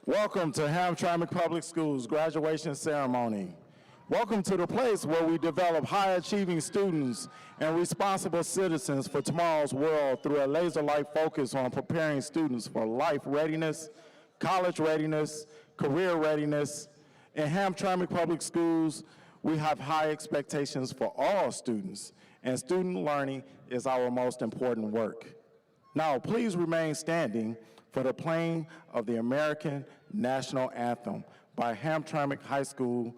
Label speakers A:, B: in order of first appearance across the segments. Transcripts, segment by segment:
A: Welcome to Hamtramck Public Schools graduation ceremony. Welcome to the place where we develop high-achieving students and responsible citizens for tomorrow's world through a laser-like focus on preparing students for life readiness, college readiness, career readiness. In Hamtramck Public Schools, we have high expectations for all students, and student learning is our most important work. Now, please remain standing for the playing of the American National Anthem by Hamtramck High School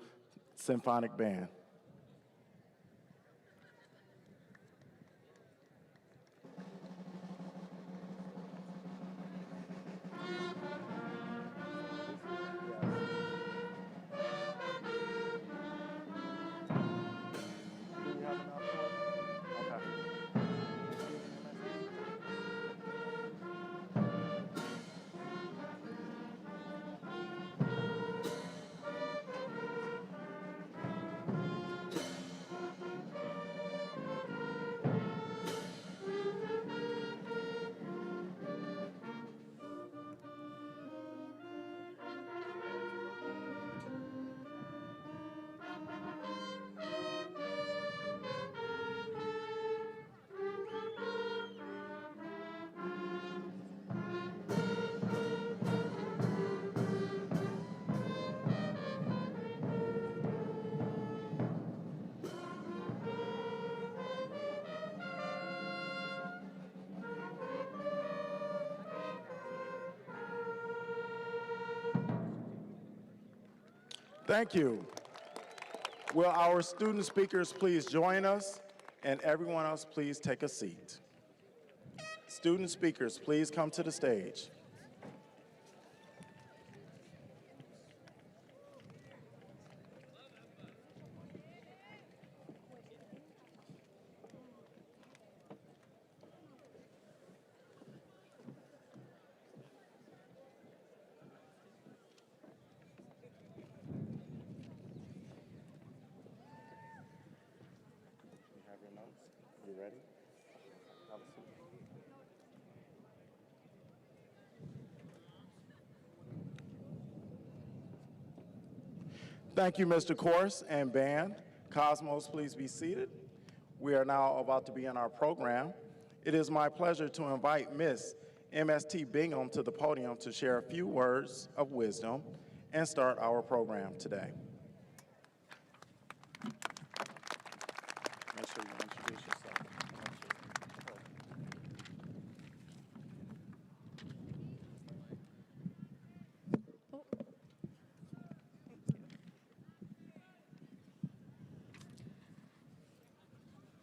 A: Symphonic Band. Thank you. Will our student speakers please join us, and everyone else please take a seat. Student speakers, please come to the stage. You ready? Have a seat. Thank you, Mr. Course and band. Cosmos, please be seated. We are now about to begin our program. It is my pleasure to invite Miss MST Bingham to the podium to share a few words of wisdom and start our program today. Make sure you introduce yourself.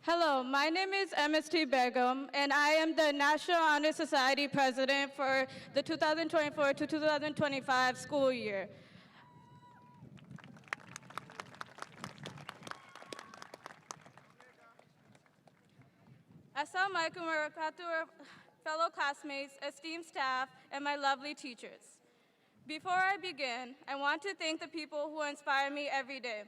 B: Hello, my name is MST Begum, and I am the National Honor Society President for the 2024 to 2025 school year. Assalamualaikum warahmatullahi fellow classmates, esteemed staff, and my lovely teachers. Before I begin, I want to thank the people who inspire me every day.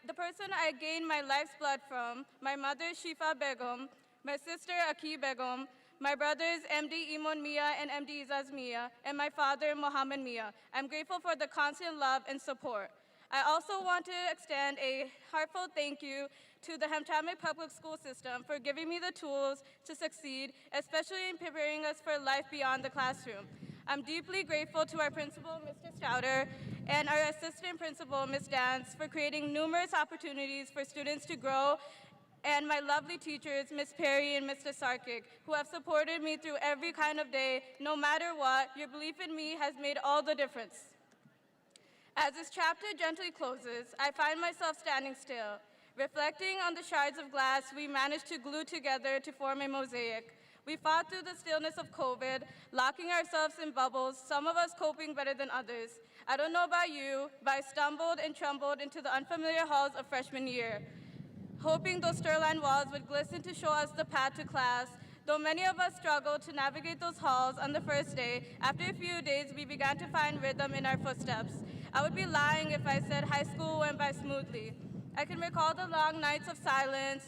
B: The person I gained my life's blood from, my mother Shifa Begum, my sister Aki Begum, my brothers MD Imon Mia and MD Izaz Mia, and my father Mohammed Mia. I'm grateful for the constant love and support. I also want to extend a heartfelt thank you to the Hamtramck Public School System for giving me the tools to succeed, especially in preparing us for life beyond the classroom. I'm deeply grateful to our principal, Mr. Stouter, and our assistant principal, Ms. Dance, for creating numerous opportunities for students to grow, and my lovely teachers, Ms. Perry and Mr. Sarkic, who have supported me through every kind of day. No matter what, your belief in me has made all the difference. As this chapter gently closes, I find myself standing still, reflecting on the shards of glass we managed to glue together to form a mosaic. We fought through the stillness of COVID, locking ourselves in bubbles, some of us coping better than others. I don't know about you, but I stumbled and trembled into the unfamiliar halls of freshman year, hoping those stir-lined walls would glisten to show us the path to class. Though many of us struggled to navigate those halls on the first day, after a few days we began to find rhythm in our footsteps. I would be lying if I said high school went by smoothly. I can recall the long nights of silence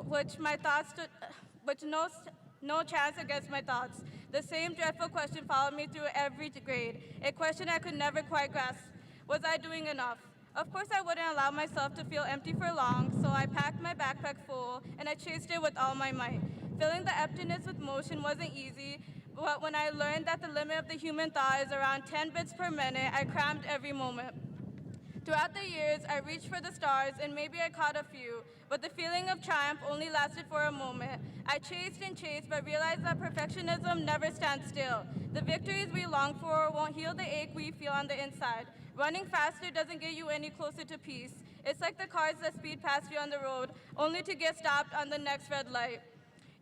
B: which my thoughts No chance against my thoughts. The same dreadful question followed me through every grade, a question I could never quite grasp. Was I doing enough? Of course, I wouldn't allow myself to feel empty for long, so I packed my backpack full and I chased it with all my might. Filling the emptiness with motion wasn't easy, but when I learned that the limit of the human thought is around 10 bits per minute, I crammed every moment. Throughout the years, I reached for the stars and maybe I caught a few, but the feeling of triumph only lasted for a moment. I chased and chased, but realized that perfectionism never stands still. The victories we long for won't heal the ache we feel on the inside. Running faster doesn't get you any closer to peace. It's like the cars that speed past you on the road, only to get stopped on the next red light.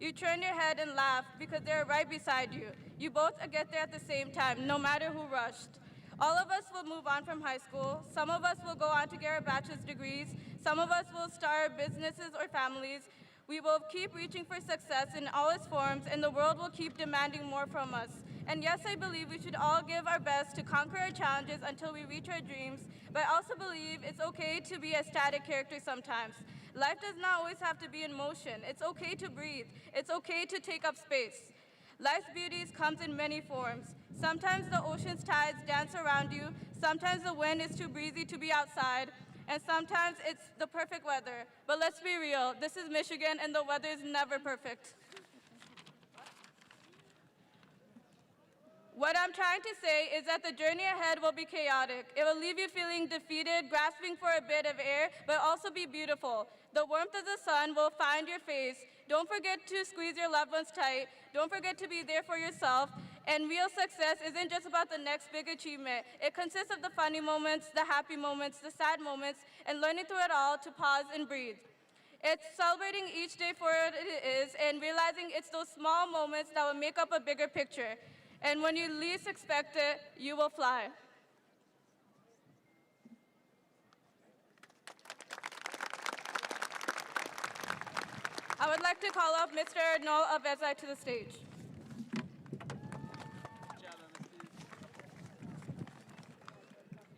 B: You turn your head and laugh because they're right beside you. You both get there at the same time, no matter who rushed. All of us will move on from high school. Some of us will go on to get our bachelor's degrees. Some of us will start businesses or families. We will keep reaching for success in all its forms, and the world will keep demanding more from us. And yes, I believe we should all give our best to conquer our challenges until we reach our dreams, but I also believe it's okay to be a static character sometimes. Life does not always have to be in motion. It's okay to breathe. It's okay to take up space. Life's beauties comes in many forms. Sometimes the ocean's tides dance around you, sometimes the wind is too breezy to be outside, and sometimes it's the perfect weather. But let's be real, this is Michigan and the weather is never perfect. What I'm trying to say is that the journey ahead will be chaotic. It will leave you feeling defeated, grasping for a bit of air, but also be beautiful. The warmth of the sun will find your face. Don't forget to squeeze your loved ones tight. Don't forget to be there for yourself. And real success isn't just about the next big achievement. It consists of the funny moments, the happy moments, the sad moments, and learning through it all to pause and breathe. It's celebrating each day for what it is and realizing it's those small moments that will make up a bigger picture. And when you least expect it, you will fly. I would like to call up Mr. Noel Avezai to the stage.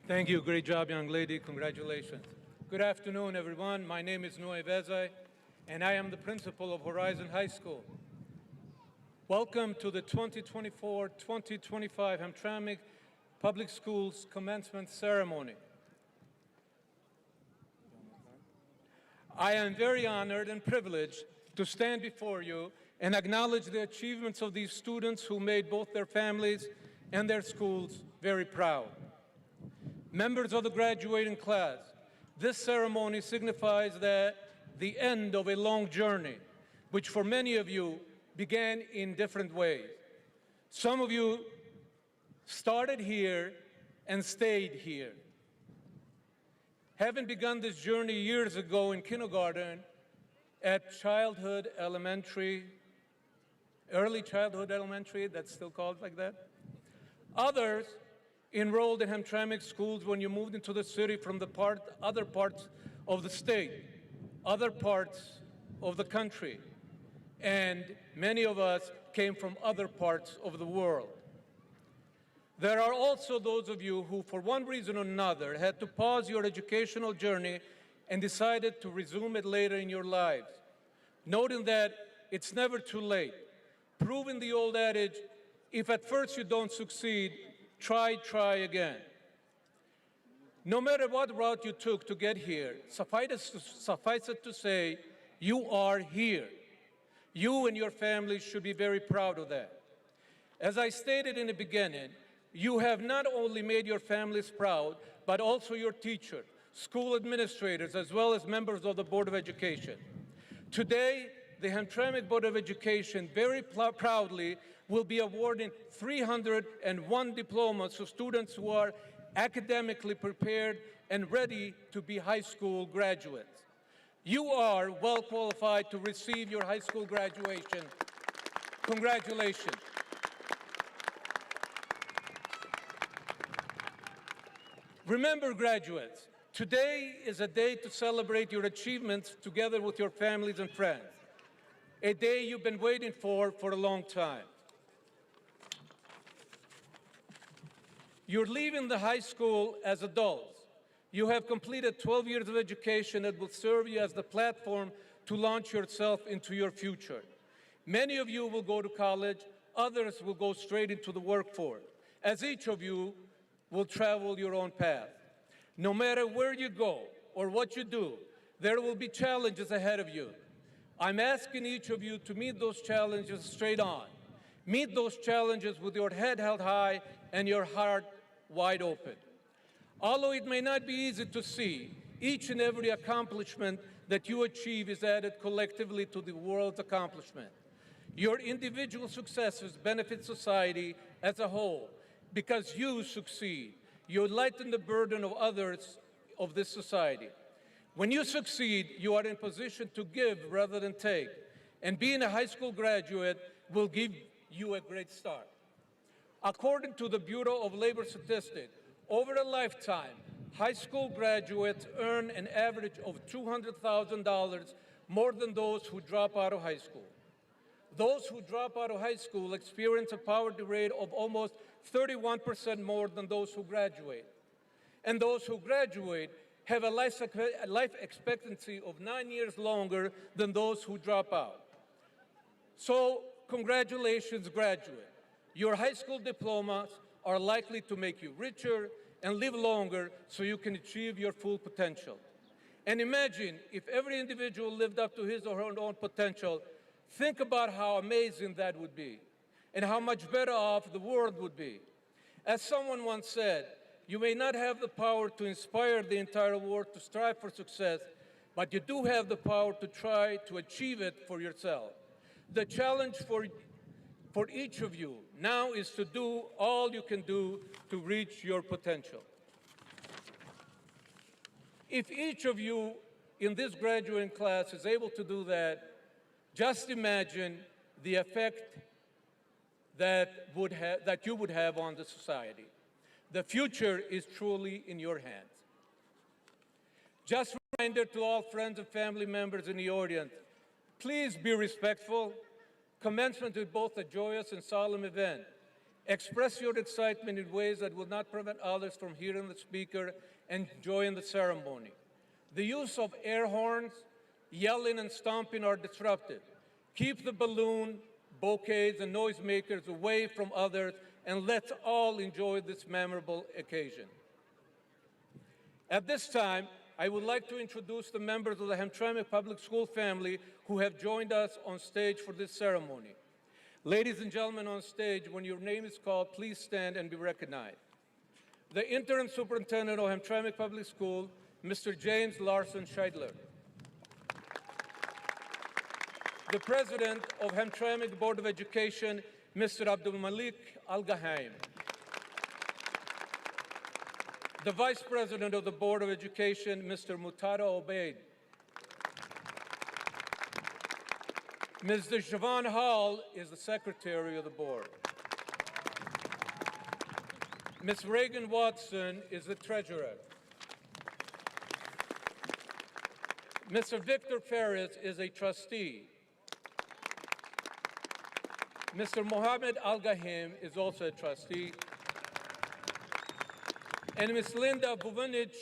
C: Thank you. Great job, young lady. Congratulations. Good afternoon, everyone. My name is Noe Vezai, and I am the principal of Horizon High School. Welcome to the 2024-2025 Hamtramck Public Schools Commencement Ceremony. I am very honored and privileged to stand before you and acknowledge the achievements of these students who made both their families and their schools very proud. Members of the graduating class, this ceremony signifies the end of a long journey, which for many of you began in different ways. Some of you started here and stayed here. Having begun this journey years ago in kindergarten at early childhood elementary, that's still called like that. Others enrolled in Hamtramck schools when you moved into the city from the other parts of the state, other parts of the country, and many of us came from other parts of the world. There are also those of you who, for one reason or another, had to pause your educational journey and decided to resume it later in your lives, noting that it's never too late, proving the old adage, if at first you don't succeed, try again. No matter what route you took to get here, suffice it to say, you are here. You and your families should be very proud of that. As I stated in the beginning, you have not only made your families proud, but also your teachers, school administrators, as well as members of the Board of Education. Today, the Hamtramck Board of Education very proudly will be awarding 301 diplomas to students who are academically prepared and ready to be high school graduates. You are well qualified to receive your high school graduation. Congratulations. Remember, graduates, today is a day to celebrate your achievements together with your families and friends, a day you've been waiting for a long time. You're leaving the high school as adults. You have completed 12 years of education that will serve you as the platform to launch yourself into your future. Many of you will go to college, others will go straight into the workforce, as each of you will travel your own path. No matter where you go or what you do, there will be challenges ahead of you. I'm asking each of you to meet those challenges straight on. Meet those challenges with your head held high and your heart wide open. Although it may not be easy to see, each and every accomplishment that you achieve is added collectively to the world's accomplishment. Your individual successes benefit society as a whole. Because you succeed, you lighten the burden of others of this society. When you succeed, you are in position to give rather than take. And being a high school graduate will give you a great start. According to the Bureau of Labor Statistics, over a lifetime, high school graduates earn an average of $200,000 more than those who drop out of high school. Those who drop out of high school experience a poverty rate of almost 31% more than those who graduate. And those who graduate have a life expectancy of 9 years longer than those who drop out. So, congratulations, graduate. Your high school diplomas are likely to make you richer and live longer so you can achieve your full potential. And imagine if every individual lived up to his or her own potential. Think about how amazing that would be and how much better off the world would be. As someone once said, you may not have the power to inspire the entire world to strive for success, but you do have the power to try to achieve it for yourself. The challenge for each of you now is to do all you can do to reach your potential. If each of you in this graduating class is able to do that, just imagine the effect that you would have on the society. The future is truly in your hands. Just a reminder to all friends and family members in the audience, please be respectful. Commencement is both a joyous and solemn event. Express your excitement in ways that will not prevent others from hearing the speaker and enjoying the ceremony. The use of air horns, yelling and stomping are disruptive. Keep the balloon, bouquets, and noisemakers away from others, and let's all enjoy this memorable occasion. At this time, I would like to introduce the members of the Hamtramck Public School family who have joined us on stage for this ceremony. Ladies and gentlemen on stage, when your name is called, please stand and be recognized. The interim superintendent of Hamtramck Public School, Mr. James Larson Scheidler. The president of Hamtramck Board of Education, Mr. Abdul Malik Al-Gahaim. The vice president of the Board of Education, Mr. Mutada Obeid. Ms. Siobhan Hall is the secretary of the board. Ms. Reagan Watson is the treasurer. Mr. Victor Ferris is a trustee. Mr. Mohammed Al-Gahim is also a trustee. And Ms. Linda Vuvanich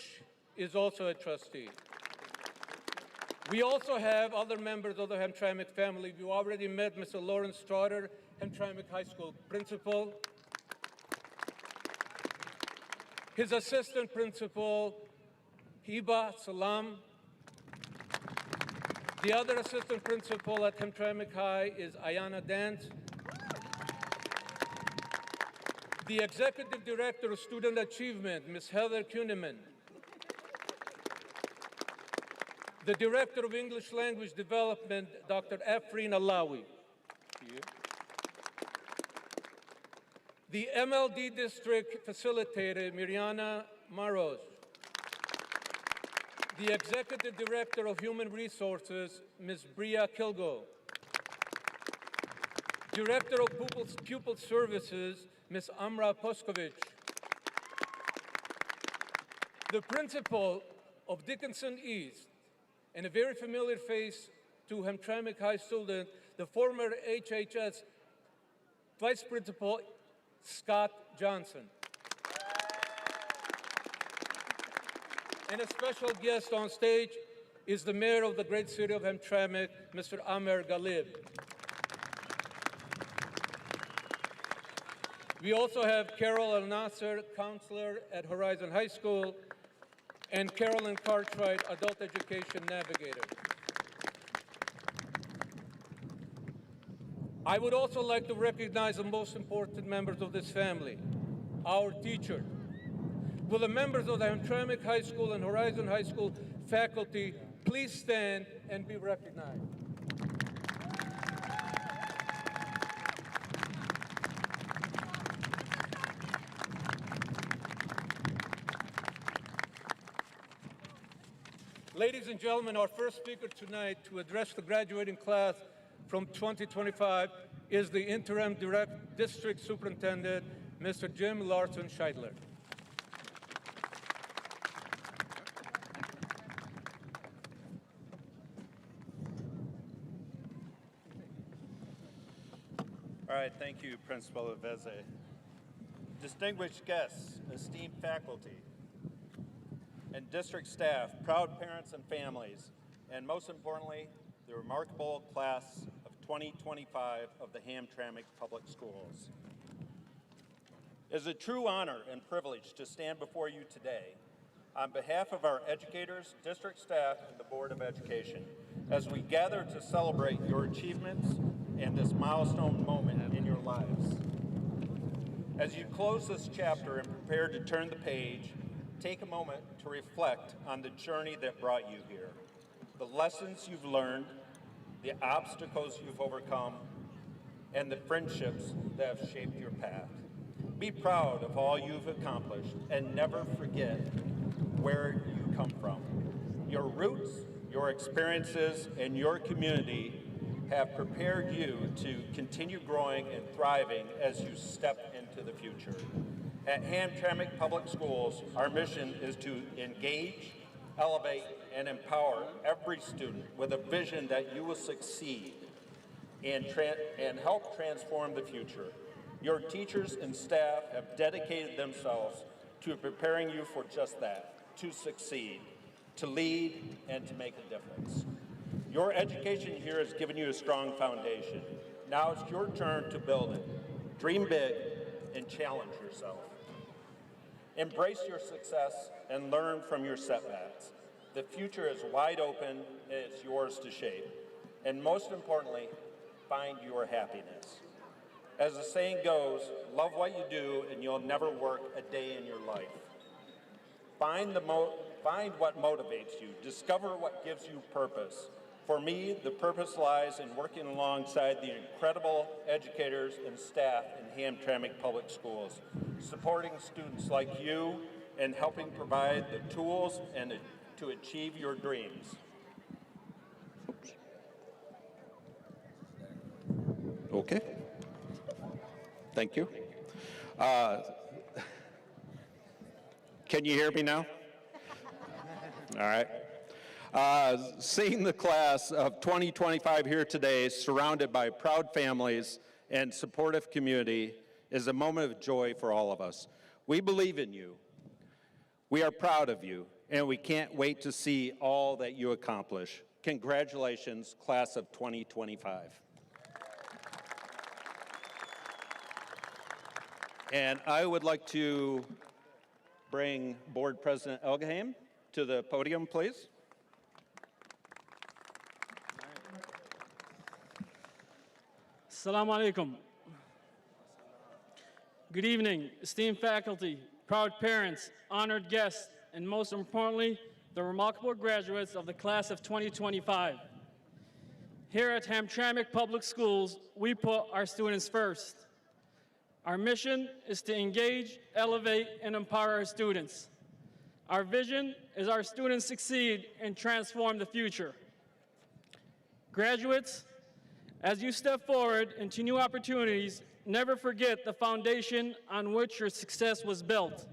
C: is also a trustee. We also have other members of the Hamtramck family. You already met Mr. Lawrence Trotter, Hamtramck High School principal. His assistant principal, Hiba Salam. The other assistant principal at Hamtramck High is Ayana Dance. The executive director of student achievement, Ms. Heather Kuhneman. The director of English language development, Dr. Afreen Alawi. The MLD district facilitator, Miriana Maros. The executive director of human resources, Ms. Bria Kilgo. Director of pupil services, Ms. Amra Poskovich. The principal of Dickinson East, and a very familiar face to Hamtramck High student, the former HHS Vice Principal, Scott Johnson. And a special guest on stage is the mayor of the great city of Hamtramck, Mr. Amer Galib. We also have Carol El Nasser, counselor at Horizon High School, and Carolyn Cartwright, adult education navigator. I would also like to recognize the most important members of this family, our teachers. Will the members of the Hamtramck High School and Horizon High School faculty please stand and be recognized? Ladies and gentlemen, our first speaker tonight to address the graduating class from 2025 is the Interim District Superintendent, Mr. Jim Larson Scheidler.
D: All right, thank you, Principal Aveze. Distinguished guests, esteemed faculty, and district staff, proud parents and families, and most importantly, the remarkable class of 2025 of the Hamtramck Public Schools. It is a true honor and privilege to stand before you today on behalf of our educators, district staff, and the Board of Education as we gather to celebrate your achievements and this milestone moment in your lives. As you close this chapter and prepare to turn the page, take a moment to reflect on the journey that brought you here, the lessons you've learned, the obstacles you've overcome, and the friendships that have shaped your path. Be proud of all you've accomplished and never forget where you come from. Your roots, your experiences, and your community have prepared you to continue growing and thriving as you step into the future. At Hamtramck Public Schools, our mission is to engage, elevate, and empower every student with a vision that you will succeed and help transform the future. Your teachers and staff have dedicated themselves to preparing you for just that, to succeed, to lead, and to make a difference. Your education here has given you a strong foundation. Now it's your turn to build it. Dream big and challenge yourself. Embrace your success and learn from your setbacks. The future is wide open and it's yours to shape. And most importantly, find your happiness. As the saying goes, love what you do and you'll never work a day in your life. Find what motivates you. Discover what gives you purpose. For me, the purpose lies in working alongside the incredible educators and staff in Hamtramck Public Schools, supporting students like you and helping provide the tools and to achieve your dreams.
E: Okay. Thank you. Can you hear me now? All right. Seeing the class of 2025 here today, surrounded by proud families and supportive community, is a moment of joy for all of us. We believe in you. We are proud of you, and we can't wait to see all that you accomplish. Congratulations, class of 2025. And I would like to bring Board President Elgheim to the podium, please.
F: Assalamu alaikum. Good evening, esteemed faculty, proud parents, honored guests, and most importantly, the remarkable graduates of the class of 2025. Here at Hamtramck Public Schools, we put our students first. Our mission is to engage, elevate, and empower our students. Our vision is our students succeed and transform the future. Graduates, as you step forward into new opportunities, never forget the foundation on which your success was built.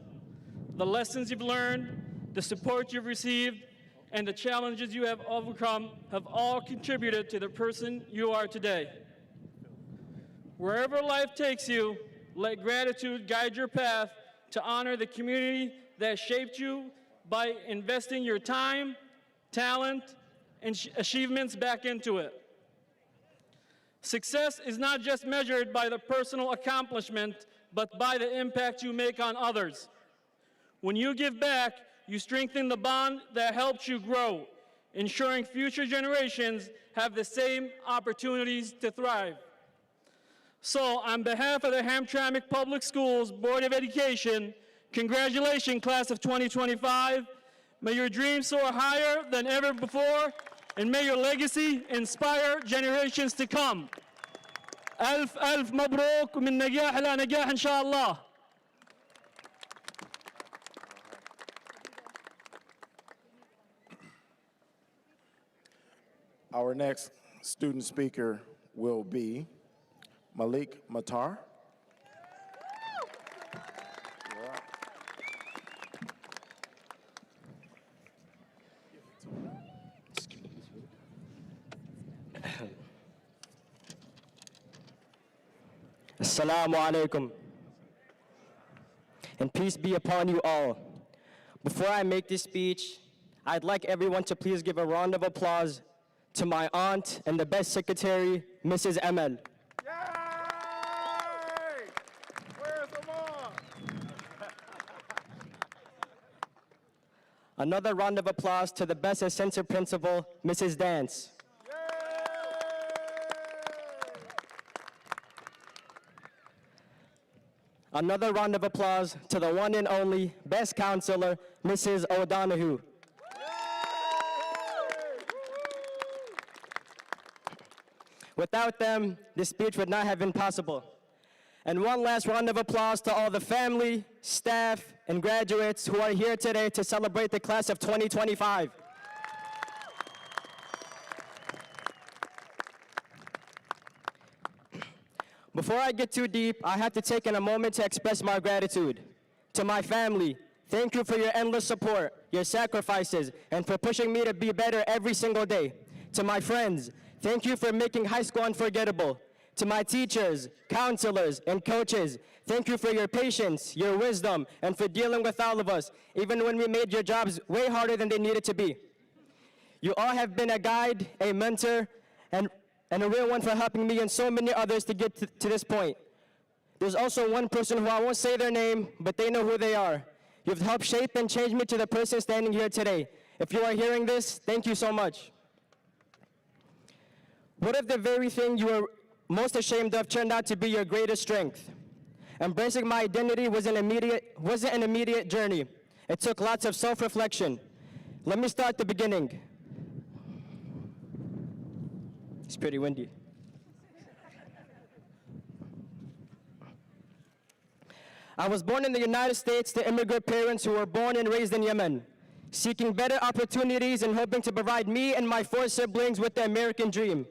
F: The lessons you've learned, the support you've received, and the challenges you have overcome have all contributed to the person you are today. Wherever life takes you, let gratitude guide your path to honor the community that shaped you by investing your time, talent, and achievements back into it. Success is not just measured by the personal accomplishment, but by the impact you make on others. When you give back, you strengthen the bond that helps you grow, ensuring future generations have the same opportunities to thrive. So, on behalf of the Hamtramck Public Schools Board of Education, congratulations, class of 2025. May your dreams soar higher than ever before, and may your legacy inspire generations to come. ألف ألف مبروك ومن نجاح إلى نجاح إن شاء الله.
A: Our next student speaker will be Malik Matar.
G: Assalamu alaikum. And peace be upon you all. Before I make this speech, I'd like everyone to please give a round of applause to my aunt and the best secretary, Mrs. Emel.
A: Where's the mom?
G: Another round of applause to the best assistant principal, Mrs. Dance. Another round of applause to the one and only best counselor, Mrs. O'Donoghue. Without them, this speech would not have been possible. And one last round of applause to all the family, staff, and graduates who are here today to celebrate the class of 2025. Before I get too deep, I have to take a moment to express my gratitude. To my family, thank you for your endless support, your sacrifices, and for pushing me to be better every single day. To my friends, thank you for making high school unforgettable. To my teachers, counselors, and coaches, thank you for your patience, your wisdom, and for dealing with all of us, even when we made your jobs way harder than they needed to be. You all have been a guide, a mentor, and a real one for helping me and so many others to get to this point. There's also one person who I won't say their name, but they know who they are. You've helped shape and change me to the person standing here today. If you are hearing this, thank you so much. What if the very thing you were most ashamed of turned out to be your greatest strength? Embracing my identity wasn't an immediate journey. It took lots of self-reflection. Let me start at the beginning. It's pretty windy. I was born in the United States to immigrant parents who were born and raised in Yemen, seeking better opportunities and hoping to provide me and my 4 siblings with the American dream.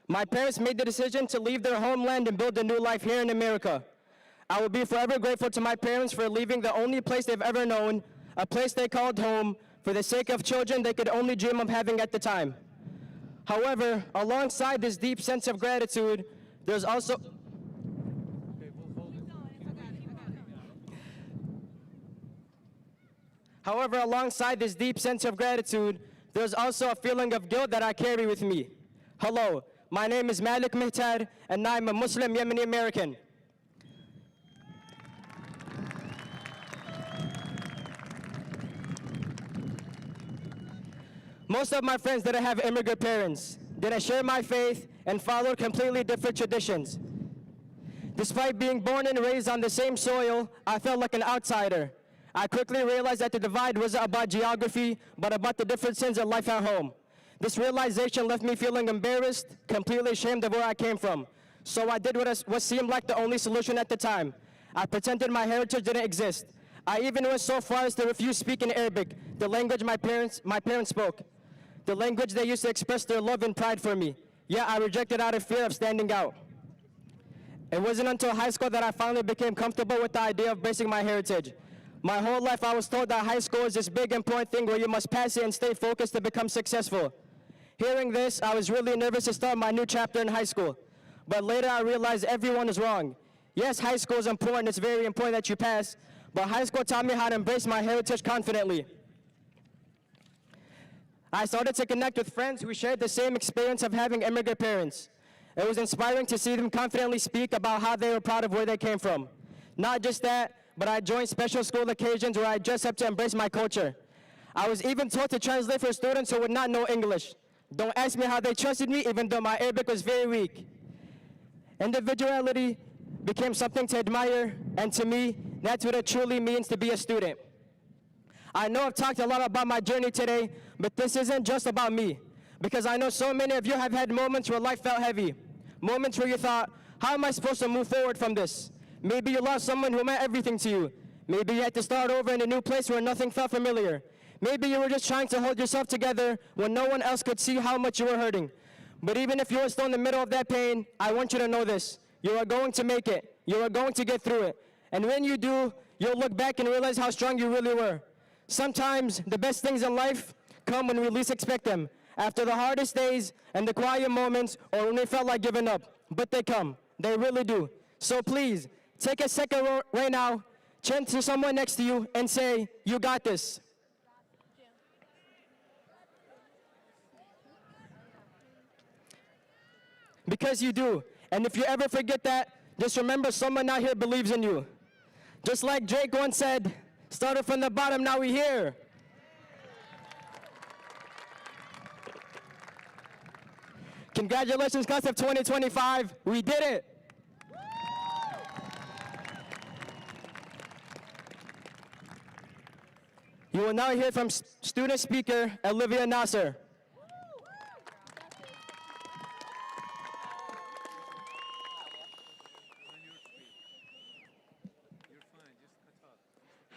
G: My parents made the decision to leave their homeland and build a new life here in America. I will be forever grateful to my parents for leaving the only place they've ever known, a place they called home, for the sake of children they could only dream of having at the time. However, alongside this deep sense of gratitude, there's also a feeling of guilt that I carry with me. Hello, my name is Malik Mehtar, and I'm a Muslim Yemeni American. Most of my friends didn't have immigrant parents, didn't share my faith, and followed completely different traditions. Despite being born and raised on the same soil, I felt like an outsider. I quickly realized that the divide wasn't about geography, but about the differences in life at home. This realization left me feeling embarrassed, completely ashamed of where I came from. So I did what seemed like the only solution at the time. I pretended my heritage didn't exist. I even went so far as to refuse speaking Arabic, the language my parents spoke, the language they used to express their love and pride for me. Yet I rejected out of fear of standing out. It wasn't until high school that I finally became comfortable with the idea of embracing my heritage. My whole life I was told that high school is this big important thing where you must pass it and stay focused to become successful. Hearing this, I was really nervous to start my new chapter in high school. But later I realized everyone is wrong. Yes, high school is important, it's very important that you pass, but high school taught me how to embrace my heritage confidently. I started to connect with friends who shared the same experience of having immigrant parents. It was inspiring to see them confidently speak about how they were proud of where they came from. Not just that, but I joined special school occasions where I dress up to embrace my culture. I was even told to translate for students who would not know English. Don't ask me how they trusted me, even though my Arabic was very weak. Individuality became something to admire, and to me, that's what it truly means to be a student. I know I've talked a lot about my journey today, but this isn't just about me, because I know so many of you have had moments where life felt heavy, moments where you thought, how am I supposed to move forward from this? Maybe you lost someone who meant everything to you. Maybe you had to start over in a new place where nothing felt familiar. Maybe you were just trying to hold yourself together when no one else could see how much you were hurting. But even if you are still in the middle of that pain, I want you to know this. You are going to make it. You are going to get through it. And when you do, you'll look back and realize how strong you really were. Sometimes the best things in life come when we least expect them, after the hardest days and the quiet moments, or when we felt like giving up. But they come. They really do. So please, take a second right now, turn to someone next to you and say, you got this. Because you do. And if you ever forget that, just remember someone out here believes in you. Just like Drake once said, started from the bottom, now we're here. Congratulations, class of 2025. We did it. You will now hear from student speaker Olivia Nasser.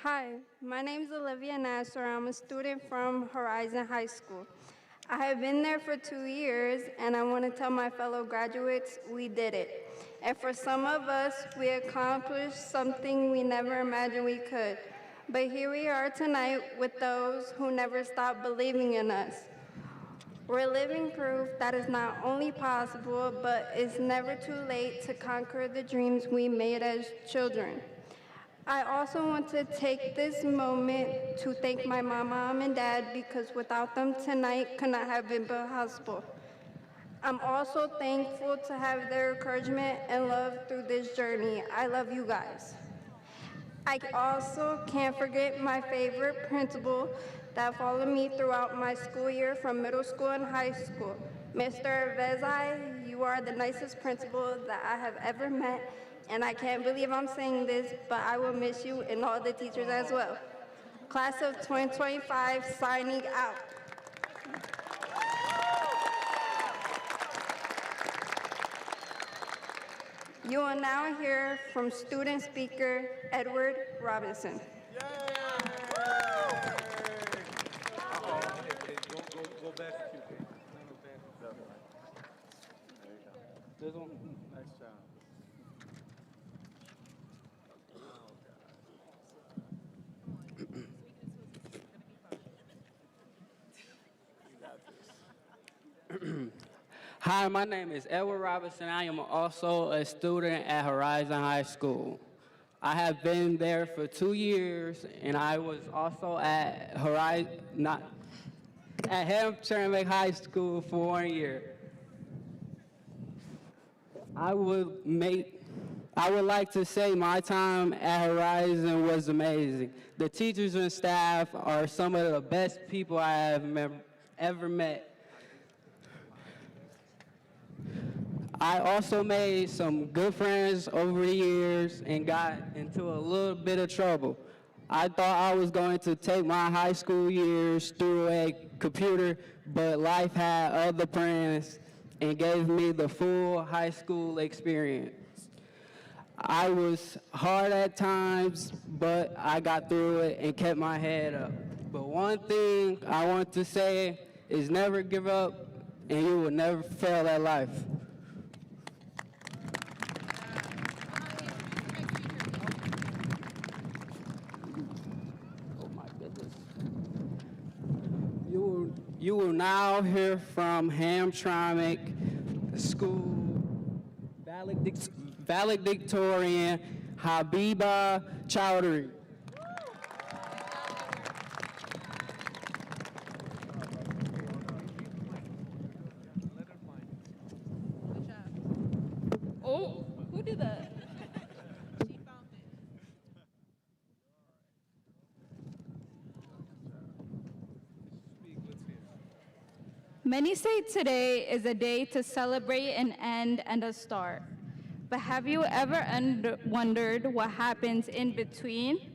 H: Hi, my name is Olivia Nasser. I'm a student from Horizon High School. I have been there for 2 years, and I want to tell my fellow graduates, we did it. And for some of us, we accomplished something we never imagined we could. But here we are tonight with those who never stopped believing in us. We're living proof that it's not only possible, but it's never too late to conquer the dreams we made as children. I also want to take this moment to thank my mom and dad, because without them tonight could not have been possible. I'm also thankful to have their encouragement and love through this journey. I love you guys. I also can't forget my favorite principal that followed me throughout my school year from middle school and high school. Mr. Vezai, you are the nicest principal that I have ever met, and I can't believe I'm saying this, but I will miss you and all the teachers as well. Class of 2025, signing out. You will now hear from student speaker Edward Robinson.
C: Go back. There's one. Nice job.
I: Hi, my name is Edward Robinson. I am also a student at Horizon High School. I have been there for 2 years, and I was also at Hamtramck High School for 1 year. I would like to say my time at Horizon was amazing. The teachers and staff are some of the best people I have ever met. I also made some good friends over the years and got into a little bit of trouble. I thought I was going to take my high school years through a computer, but life had other plans and gave me the full high school experience. I was hard at times, but I got through it and kept my head up. But one thing I want to say is never give up, and you will never fail at life. You will now hear from Hamtramck School Valedictorian Habiba Chowdhury.
B: Oh, who did that? Many say today is a day to celebrate an end and a start. But have you ever wondered what happens in between?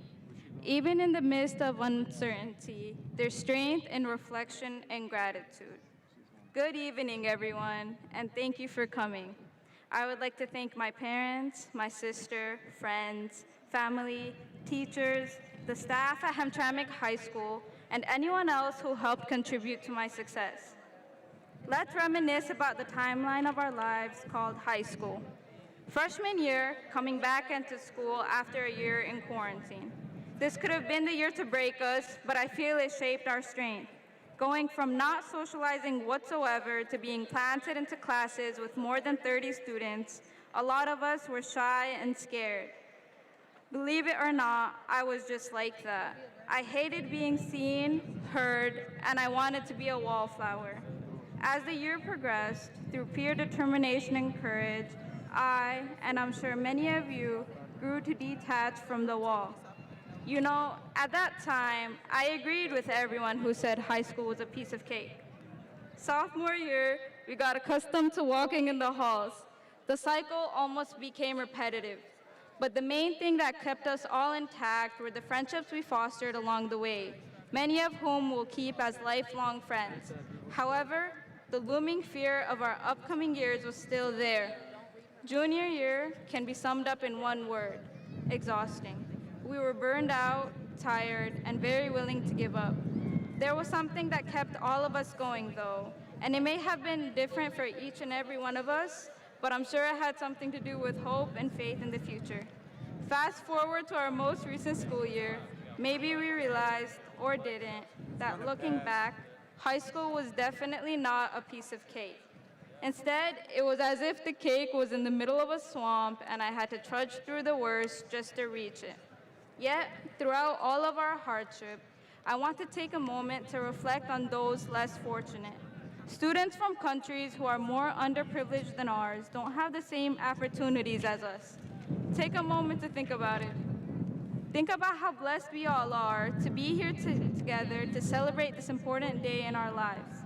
B: Even in the midst of uncertainty, there's strength in reflection and gratitude. Good evening, everyone, and thank you for coming. I would like to thank my parents, my sister, friends, family, teachers, the staff at Hamtramck High School, and anyone else who helped contribute to my success. Let's reminisce about the timeline of our lives called high school. Freshman year, coming back into school after a year in quarantine. This could have been the year to break us, but I feel it shaped our strength. Going from not socializing whatsoever to being planted into classes with more than 30 students, a lot of us were shy and scared. Believe it or not, I was just like that. I hated being seen, heard, and I wanted to be a wallflower. As the year progressed, through peer determination and courage, I, and I'm sure many of you, grew to detach from the wall. You know, at that time, I agreed with everyone who said high school was a piece of cake. Sophomore year, we got accustomed to walking in the halls. The cycle almost became repetitive. But the main thing that kept us all intact were the friendships we fostered along the way, many of whom we'll keep as lifelong friends. However, the looming fear of our upcoming years was still there. Junior year can be summed up in one word: exhausting. We were burned out, tired, and very willing to give up. There was something that kept all of us going, though, and it may have been different for each and every one of us, but I'm sure it had something to do with hope and faith in the future. Fast forward to our most recent school year, maybe we realized, or didn't, that looking back, high school was definitely not a piece of cake. Instead, it was as if the cake was in the middle of a swamp and I had to trudge through the worst just to reach it. Yet, throughout all of our hardship, I want to take a moment to reflect on those less fortunate. Students from countries who are more underprivileged than ours don't have the same opportunities as us. Take a moment to think about it. Think about how blessed we all are to be here together to celebrate this important day in our lives.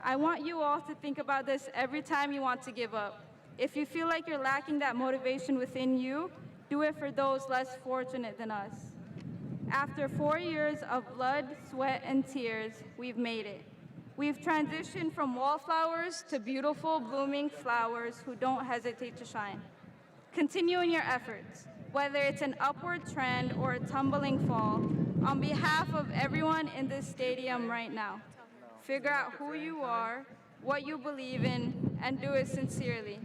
B: I want you all to think about this every time you want to give up. If you feel like you're lacking that motivation within you, do it for those less fortunate than us. After 4 years of blood, sweat, and tears, we've made it. We've transitioned from wallflowers to beautiful, blooming flowers who don't hesitate to shine. Continue in your efforts, whether it's an upward trend or a tumbling fall, on behalf of everyone in this stadium right now. Figure out who you are, what you believe in, and do it sincerely.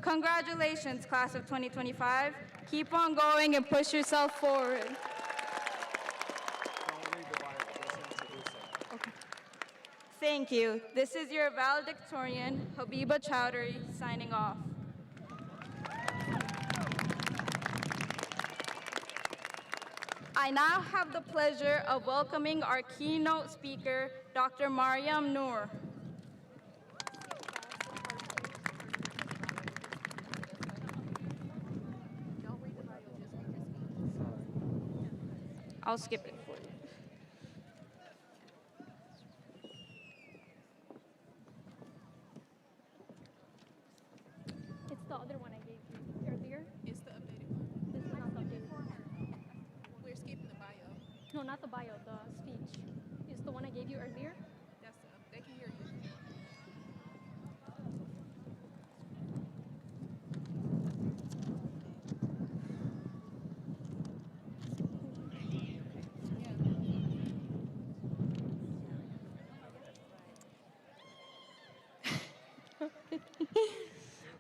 B: Congratulations, class of 2025. Keep on going and push yourself forward. Thank you. This is your valedictorian, Habiba Chowdhury, signing off. I now have the pleasure of welcoming our keynote speaker, Dr. Mariam Noor. I'll skip it for you.
J: It's the other one I gave you earlier.
K: It's the updated one.
J: This is not the updated one.
K: We're skipping the bio.
J: No, not the bio, the speech. It's the one I gave you earlier.
K: That's the, they can hear you.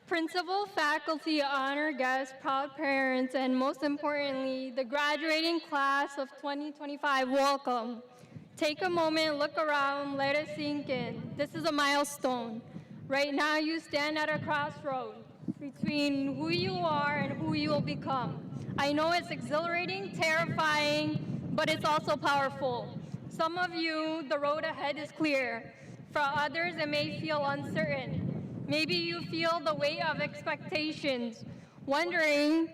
J: Principal, faculty, honored guests, proud parents, and most importantly, the graduating class of 2025, welcome. Take a moment, look around, let it sink in. This is a milestone. Right now, you stand at a crossroad between who you are and who you will become. I know it's exhilarating, terrifying, but it's also powerful. Some of you, the road ahead is clear. For others, it may feel uncertain. Maybe you feel the weight of expectations, wondering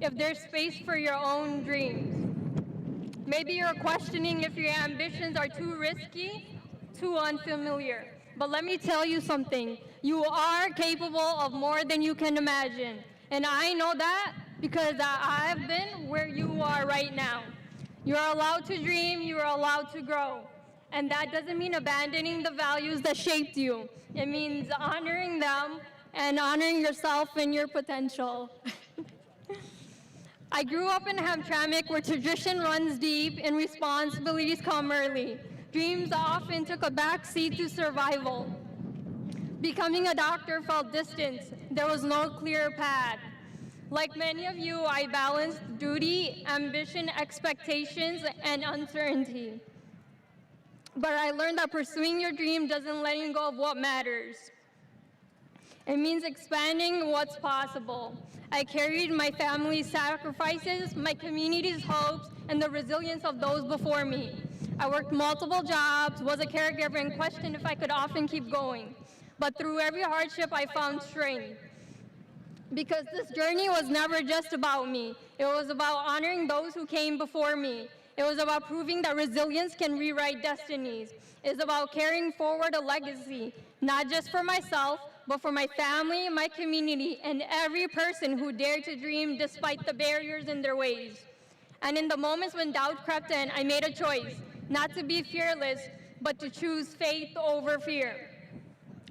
J: if there's space for your own dreams. Maybe you're questioning if your ambitions are too risky, too unfamiliar. But let me tell you something. You are capable of more than you can imagine. And I know that because I've been where you are right now. You're allowed to dream, you're allowed to grow. And that doesn't mean abandoning the values that shaped you. It means honoring them and honoring yourself and your potential. I grew up in Hamtramck where tradition runs deep and responsibilities come early. Dreams often took a back seat to survival. Becoming a doctor felt distant. There was no clear path. Like many of you, I balanced duty, ambition, expectations, and uncertainty. But I learned that pursuing your dream doesn't letting go of what matters. It means expanding what's possible. I carried my family's sacrifices, my community's hopes, and the resilience of those before me. I worked multiple jobs, was a caregiver, and questioned if I could often keep going. But through every hardship, I found strength. Because this journey was never just about me. It was about honoring those who came before me. It was about proving that resilience can rewrite destinies. It's about carrying forward a legacy, not just for myself, but for my family, my community, and every person who dared to dream despite the barriers in their ways. And in the moments when doubt crept in, I made a choice, not to be fearless, but to choose faith over fear.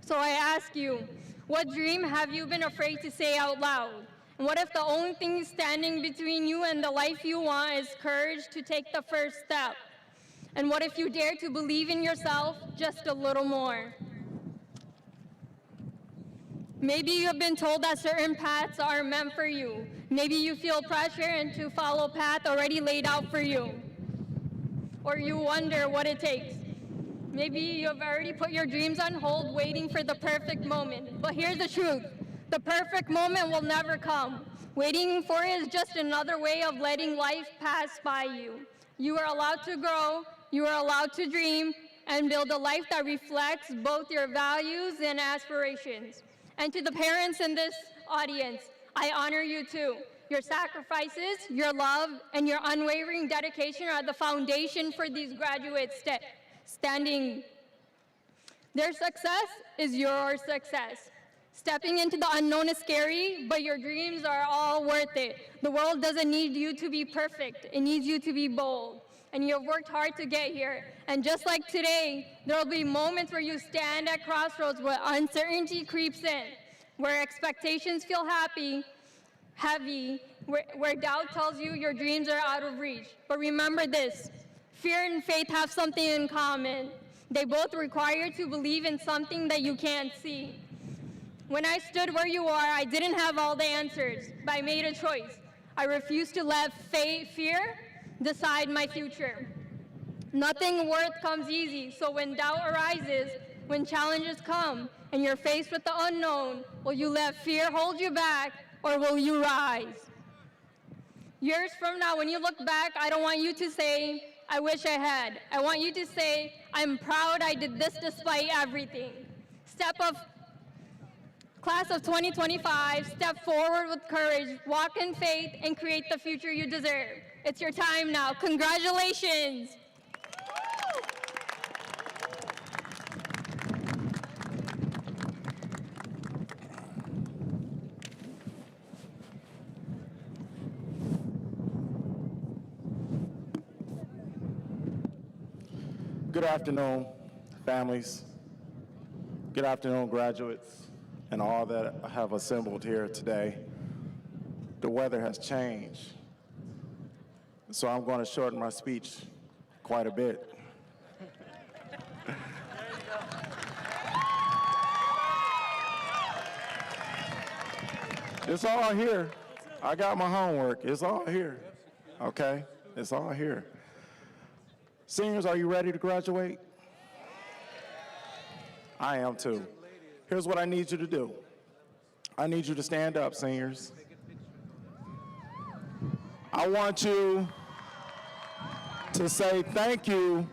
J: So I ask you, what dream have you been afraid to say out loud? And what if the only thing standing between you and the life you want is courage to take the first step? And what if you dare to believe in yourself just a little more? Maybe you have been told that certain paths are meant for you. Maybe you feel pressure and to follow a path already laid out for you. Or you wonder what it takes. Maybe you've already put your dreams on hold waiting for the perfect moment. But here's the truth. The perfect moment will never come. Waiting for it is just another way of letting life pass by you. You are allowed to grow, you are allowed to dream, and build a life that reflects both your values and aspirations. And to the parents in this audience, I honor you too. Your sacrifices, your love, and your unwavering dedication are the foundation for these graduates standing. Their success is your success. Stepping into the unknown is scary, but your dreams are all worth it. The world doesn't need you to be perfect. It needs you to be bold. And you have worked hard to get here. And just like today, there will be moments where you stand at crossroads where uncertainty creeps in, where expectations feel heavy, where doubt tells you your dreams are out of reach. But remember this, fear and faith have something in common. They both require you to believe in something that you can't see. When I stood where you are, I didn't have all the answers, but I made a choice. I refused to let fear decide my future. Nothing worth comes easy, so when doubt arises, when challenges come, and you're faced with the unknown, will you let fear hold you back, or will you rise? Years from now, when you look back, I don't want you to say, I wish I had. I want you to say, I'm proud I did this despite everything. Class of 2025, step forward with courage, walk in faith, and create the future you deserve. It's your time now. Congratulations.
A: Good afternoon, families. Good afternoon, graduates, and all that have assembled here today. The weather has changed, so I'm going to shorten my speech quite a bit. It's all here. I got my homework. It's all here. Okay? It's all here. Seniors, are you ready to graduate? I am too. Here's what I need you to do. I need you to stand up, seniors. I want you to say thank you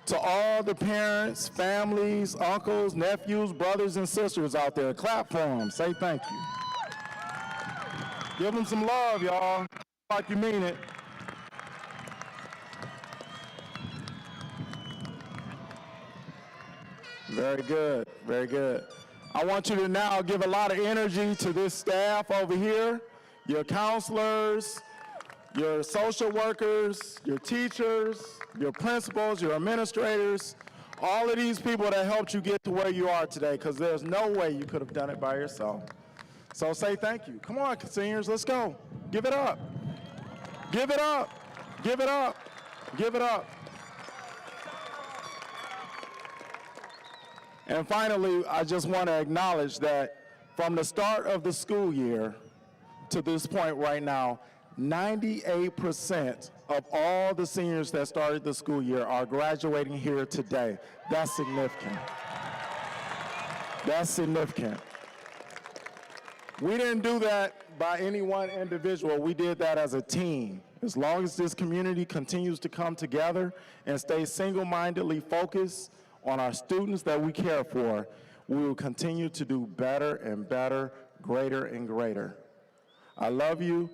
A: to all the parents, families, uncles, nephews, brothers, and sisters out there. Clap for them. Say thank you. Give them some love, y'all, like you mean it. Very good, very good. I want you to now give a lot of energy to this staff over here, your counselors, your social workers, your teachers, your principals, your administrators, all of these people that helped you get to where you are today, because there's no way you could have done it by yourself. So say thank you. Come on, seniors, let's go. Give it up. Give it up. Give it up. Give it up. And finally, I just want to acknowledge that from the start of the school year to this point right now, 98% of all the seniors that started the school year are graduating here today. That's significant. That's significant. We didn't do that by any one individual. We did that as a team. As long as this community continues to come together and stay single-mindedly focused on our students that we care for, we will continue to do better and better, greater and greater. I love you.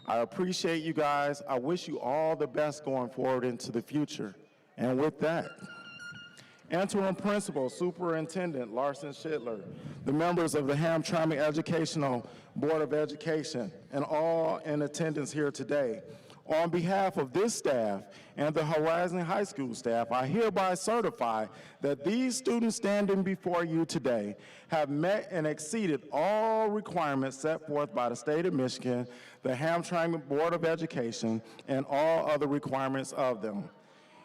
A: I appreciate you guys. I wish you all the best going forward into the future. And with that, Interim Principal, Superintendent Larson Schindler, the members of the Hamtramck Educational Board of Education, and all in attendance here today. On behalf of this staff and the Horizon High School staff, I hereby certify that these students standing before you today have met and exceeded all requirements set forth by the state of Michigan, the Hamtramck Board of Education, and all other requirements of them.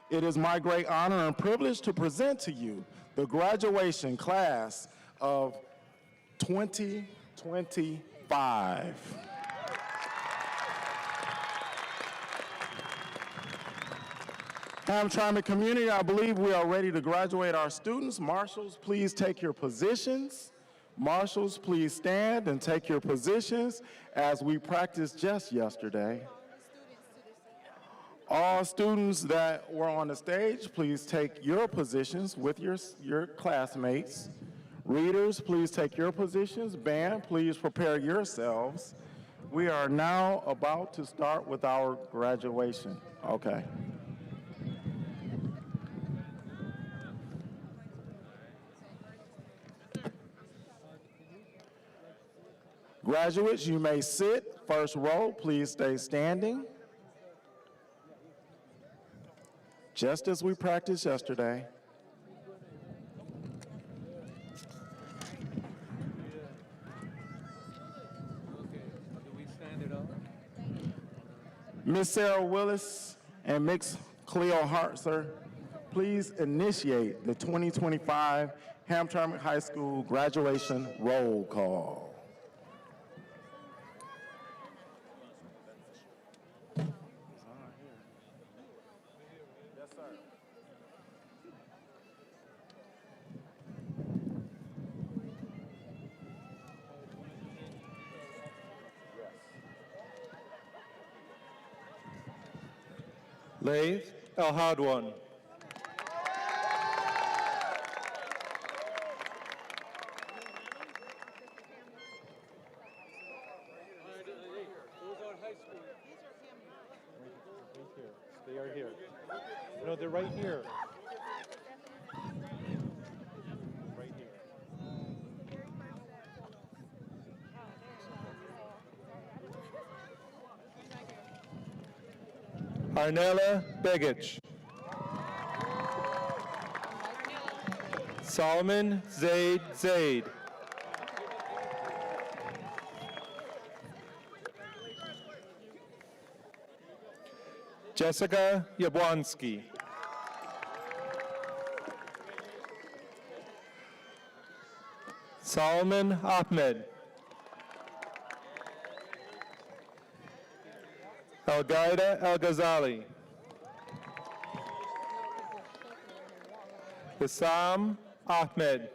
A: It is my great honor and privilege to present to you the graduation class of 2025. Hamtramck community, I believe we are ready to graduate our students. Marshals, please take your positions. Marshals, please stand and take your positions as we practiced just yesterday. All students that were on the stage, please take your positions with your classmates. Readers, please take your positions. Band, please prepare yourselves. We are now about to start with our graduation. Okay. Graduates, you may sit. First row, please stay standing. Just as we practiced yesterday. Miss Sarah Willis and Miss Cleo Hartzer, please initiate the 2025 Hamtramck High School graduation roll call.
L: Laith El-Hadwan. They are here. No, they're right here. Right here. Arnella Begich. Solomon Zaid Zaid. Jessica Yablonsky. Solomon Ahmed. Al-Gaida Al-Ghazali. Bassam Ahmed.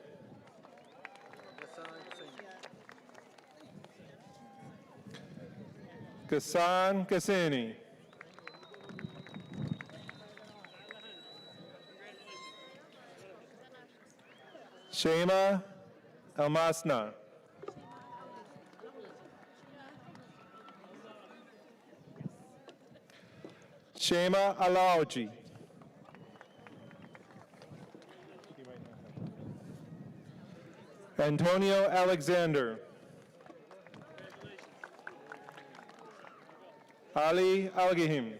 L: Ghassan Ghassani. Shema Almasna. Shema Alaoji. Antonio Alexander. Ali Algahim.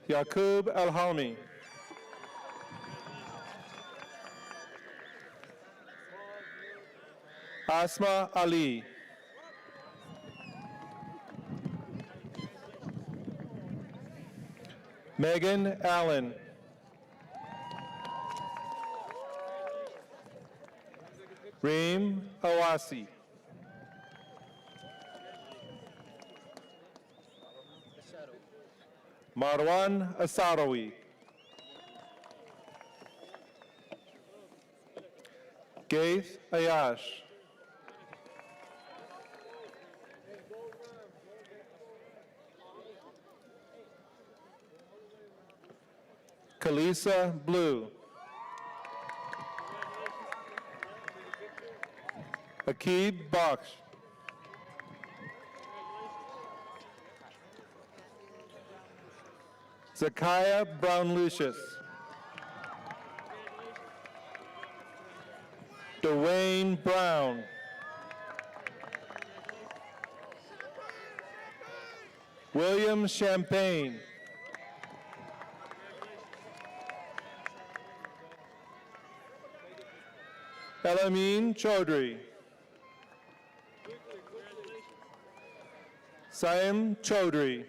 L: Yaqub Al-Halmi. Asma Ali. Megan Allen. Reem Awasi. Marwan Asarawi. Gaith Ayash. Kalisa Blue. Akib Baksh. Zakiah Brown Lucius. Dwayne Brown. William Champagne. Elamin Chaudhry. Saim Chaudhry.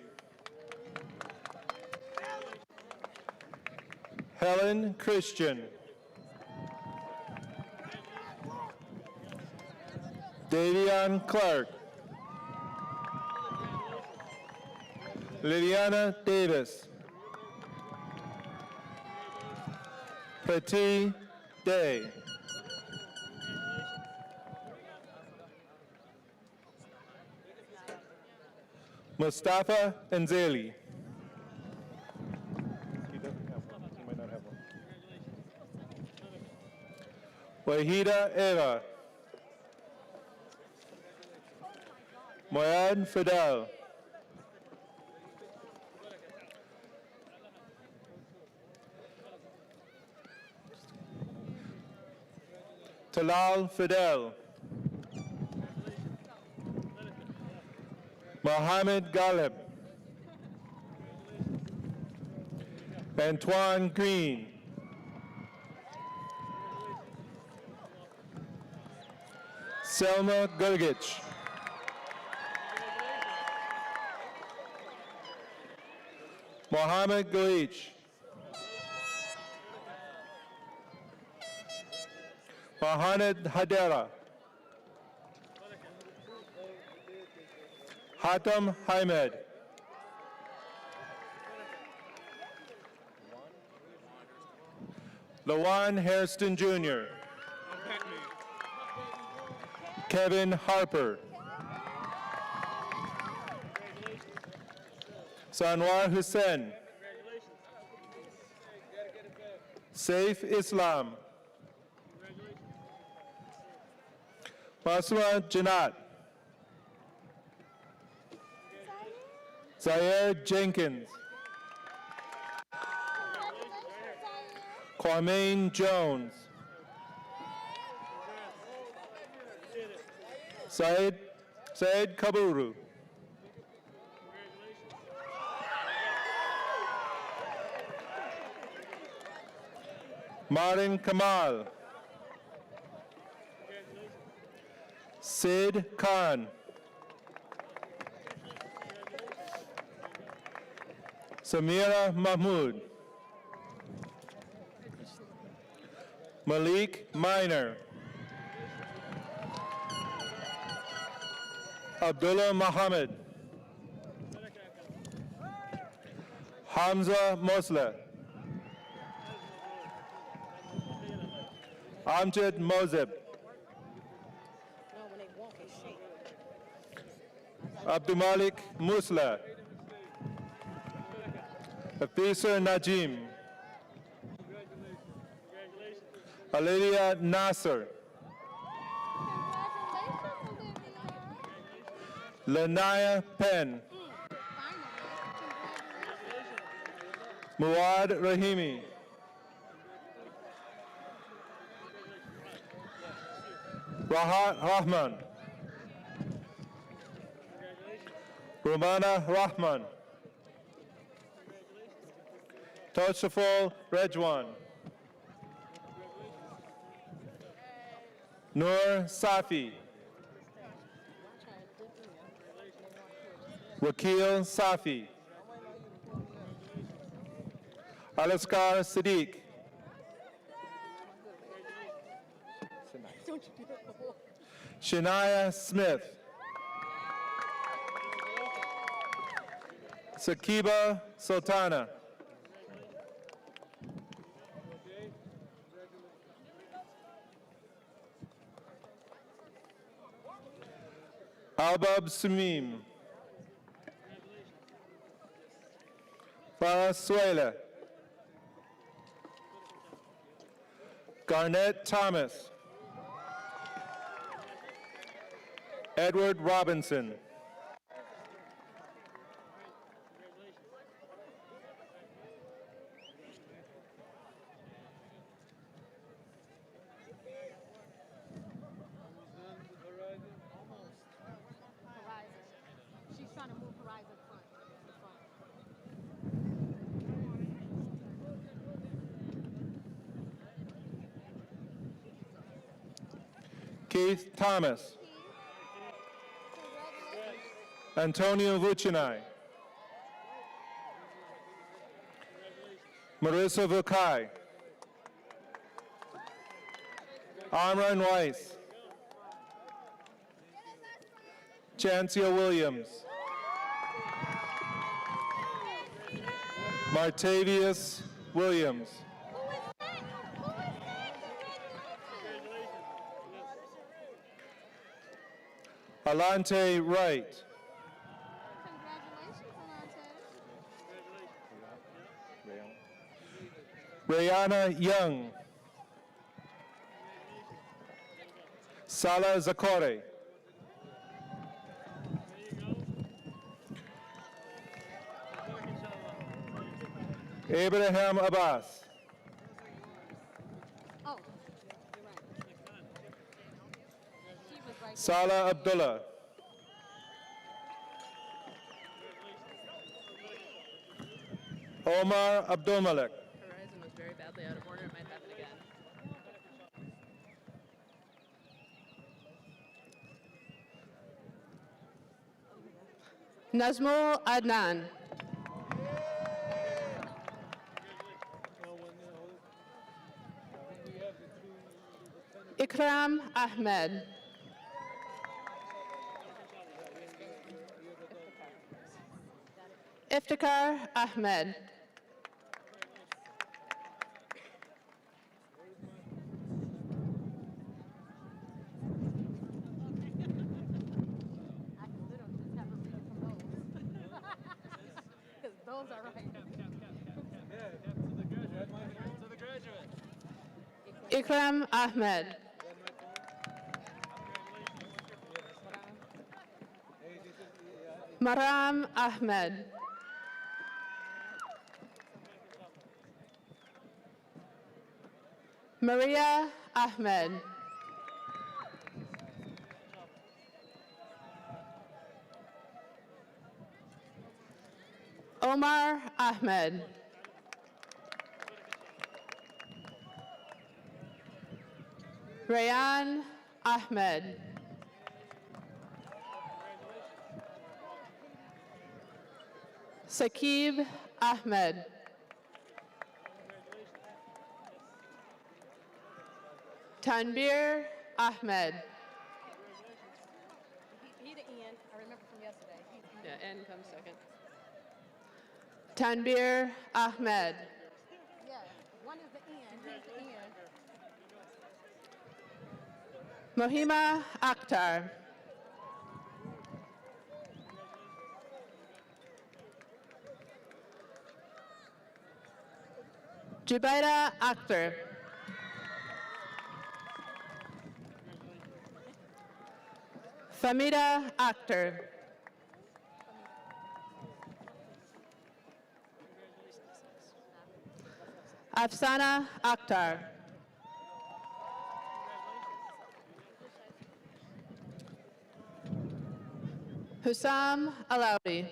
L: Helen Christian. Davion Clark. Liliana Davis. Petit Day. Mustafa Nzeli. He doesn't have one. He might not have one. Wahida Eva. Moyad Fidel. Talal Fidel. Mohammed Galib. Antoine Green. Selma Gurgich. Mohammed Galich. Mohamed Hadera. Hatem Hamed. Lawan Hairston Jr. Kevin Harper. Sanwar Hussain. Saif Islam. Masuma Janat. Zaire Jenkins. Kwame Jones. Said Kaburu. Martin Kamal. Sid Khan. Samira Mahmood. Malik Miner. Abdullah Muhammad. Hamza Mosle. Amjad Mozeb. Abdumalik Musla. Afisa Najim. Alilia Nasser. Lanaya Penn. Muad Rahimi. Rahat Rahman. Romana Rahman. Toshafol Rejwan. Noor Safi. Wakil Safi. Alaskar Siddiq. Shania Smith. Sakiba Sultana. Albab Sumim. Farah Suela. Garnett Thomas. Edward Robinson.
K: She's trying to move Horizon front.
L: Keith Thomas. Antonio Vucini. Marissa Vukai. Amran Weiss. Chancia Williams. Martavius Williams. Alante Wright. Rayana Young. Salah Zakore. Abraham Abbas.
K: Oh, you're right. She was right.
L: Salah Abdullah. Omar Abdulmalik.
K: Horizon was very badly out of order. It might happen again.
M: Nazmul Adnan. Ikram Ahmed. Iftikhar Ahmed.
K: Those are right.
M: Ikram Ahmed. Maram Ahmed. Maria Ahmed. Omar Ahmed. Rayan Ahmed. Sakib Ahmed. Tanbir Ahmed.
K: He the Ian. I remember from yesterday.
M: Yeah, N comes second. Tanbir Ahmed.
K: Yeah, one is the Ian. He's the Ian.
M: Mohima Akhtar. Jubaida Akhtar. Famida Akhtar. Afsana Akhtar. Hussam Alaudi.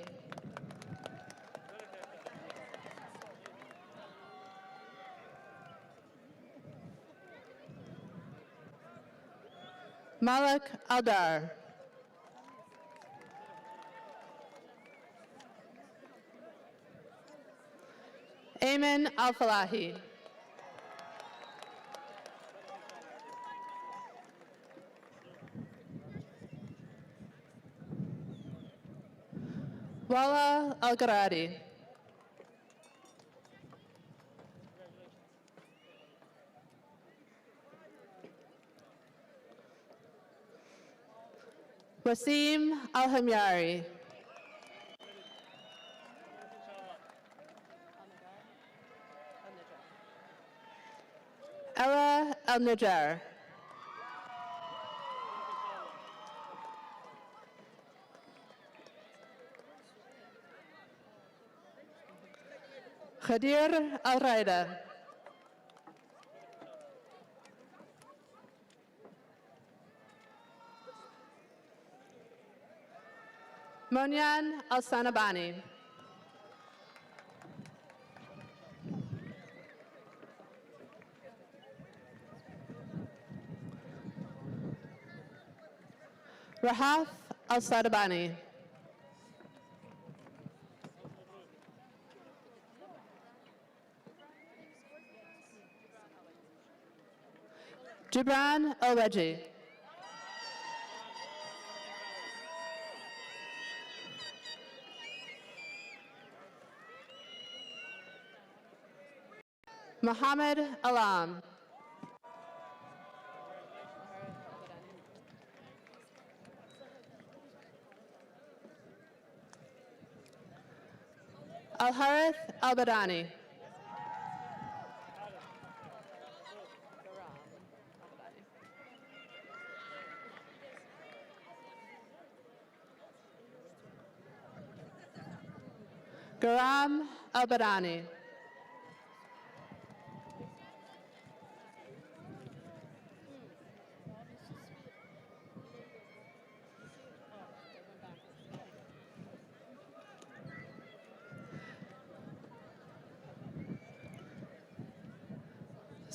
M: Malik Aldar. Ayman Al-Falahi. Wala Al-Gharadi. Wasim Al-Hamyari. Ella Al-Najjar. Khadir Al-Raida. Monyan Al-Sanabani. Rahaf Al-Sadabani. Gibran Oweji. Muhammad Alam. Al-Harith Al-Badani. Garam Al-Badani.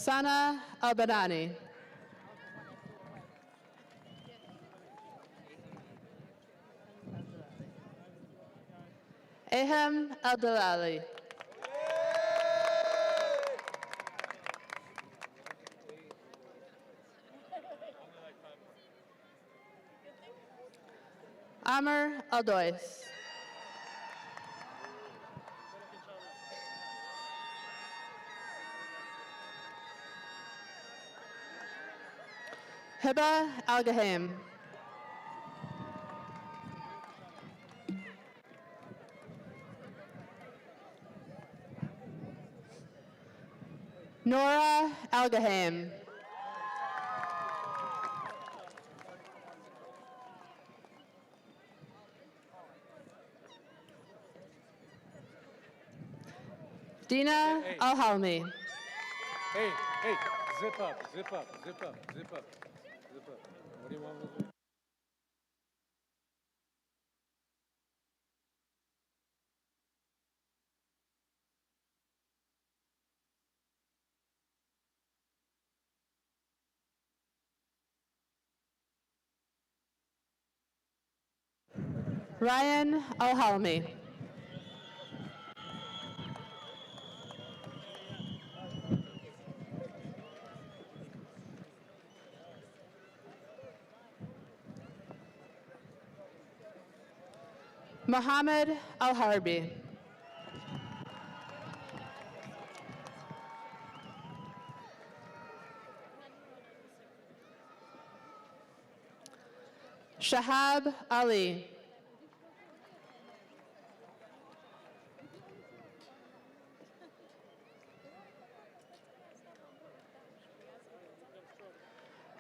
M: Sana Al-Badani. Aham Al-Dalali. Amr Al-Dois. Hiba Al-Gaham. Nora Al-Gaham. Dina Al-Halmi.
L: Hey, zip up, zip up, zip up, zip up, zip up. What do you want with me?
M: Ryan Al-Halmi. Muhammad Al-Harbi. Shahab Ali.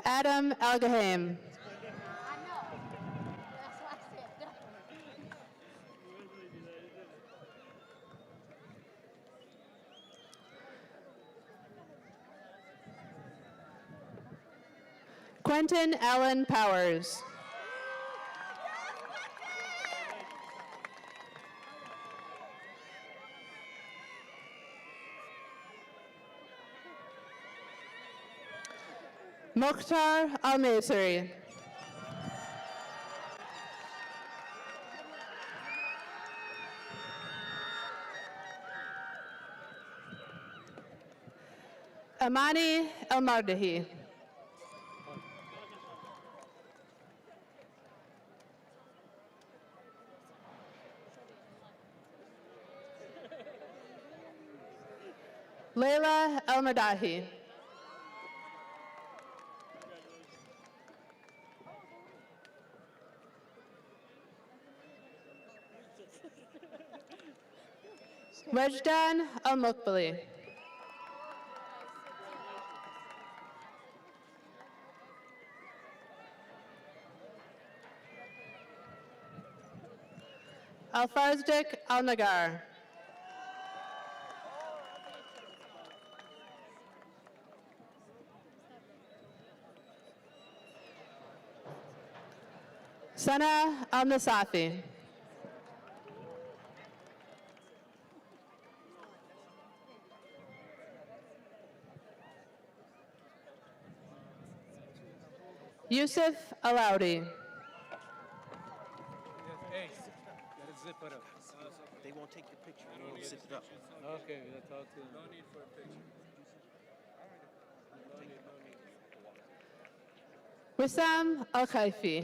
M: Adam Al-Gaham. Quentin Allen Powers. Mukhtar Al-Masri. Amani El-Mardahi. Layla El-Madahi. Wejdan Al-Mukbali. Al-Farzdik Al-Nagar. Sana Al-Nasafi. Yusuf Alaudi.
L: Hey, gotta zip it up.
N: They won't take your picture. You won't zip it up.
L: Okay, we gotta talk to them. No need for a picture.
M: Wissam Al-Khaifi.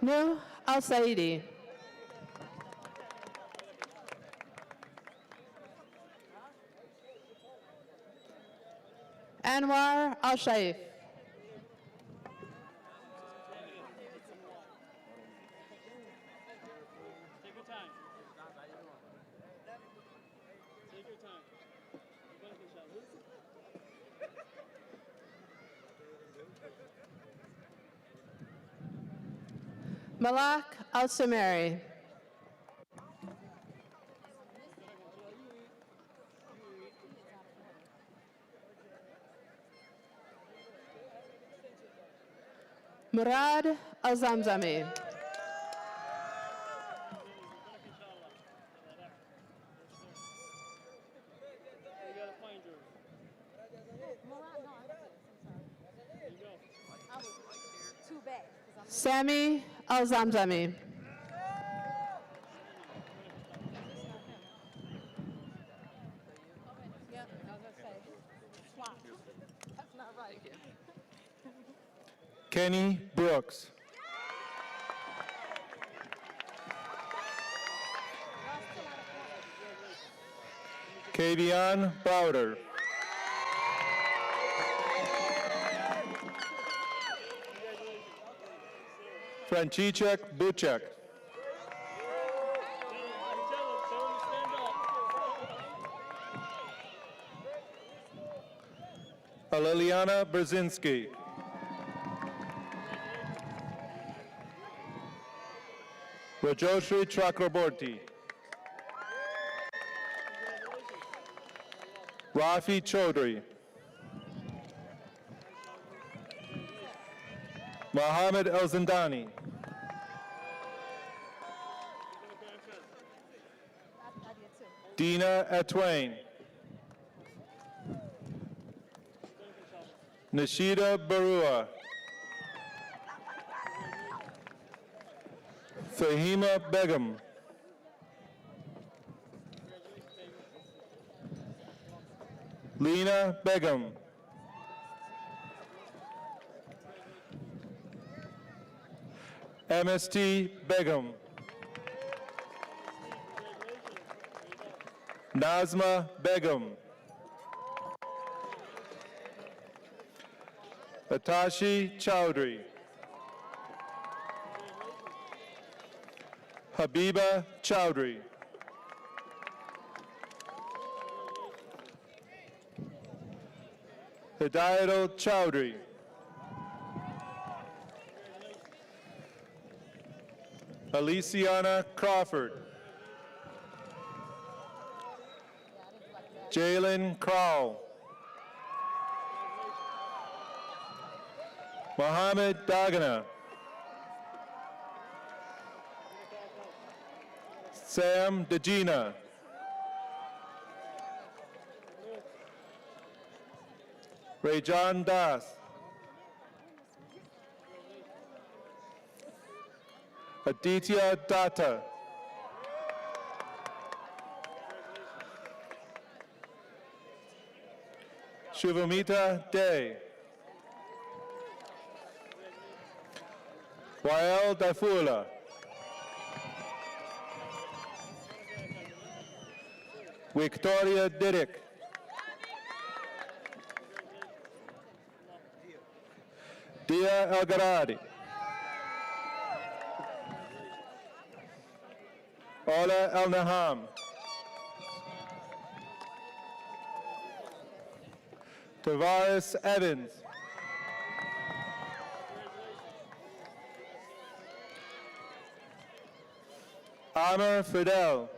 M: Nuh Al-Saidi. Anwar Al-Shaif.
F: Take your time. Take your time.
M: Malak Al-Samari. Murad Al-Zamzami.
K: Too bad.
M: Sami Al-Zamzami.
K: Yeah, I was gonna say, swap. That's not right.
A: Kenny Brooks. Kavion Bowder. František Buček. Liliana Brzezinski. Rajoshri Chakraborty. Rafi Chaudhry. Mohammed El Zindani. Dina Atwain. Nashida Barua. Fahima Begum. Lena Begum. MST Begum. Nazma Begum. Atashi Chowdhury. Habiba Chowdhury. Hidayatul Chowdhury. Aliciana Crawford.
O: Jalen Crowell. Mohammed Dagana. Sam Degina. Rayjon Das. Aditya Datta. Shivamita Day. Wael Dafula. Victoria Didick. Dia Elgaradi. Ola El Naham. Tavares Evans. Amr Fidel.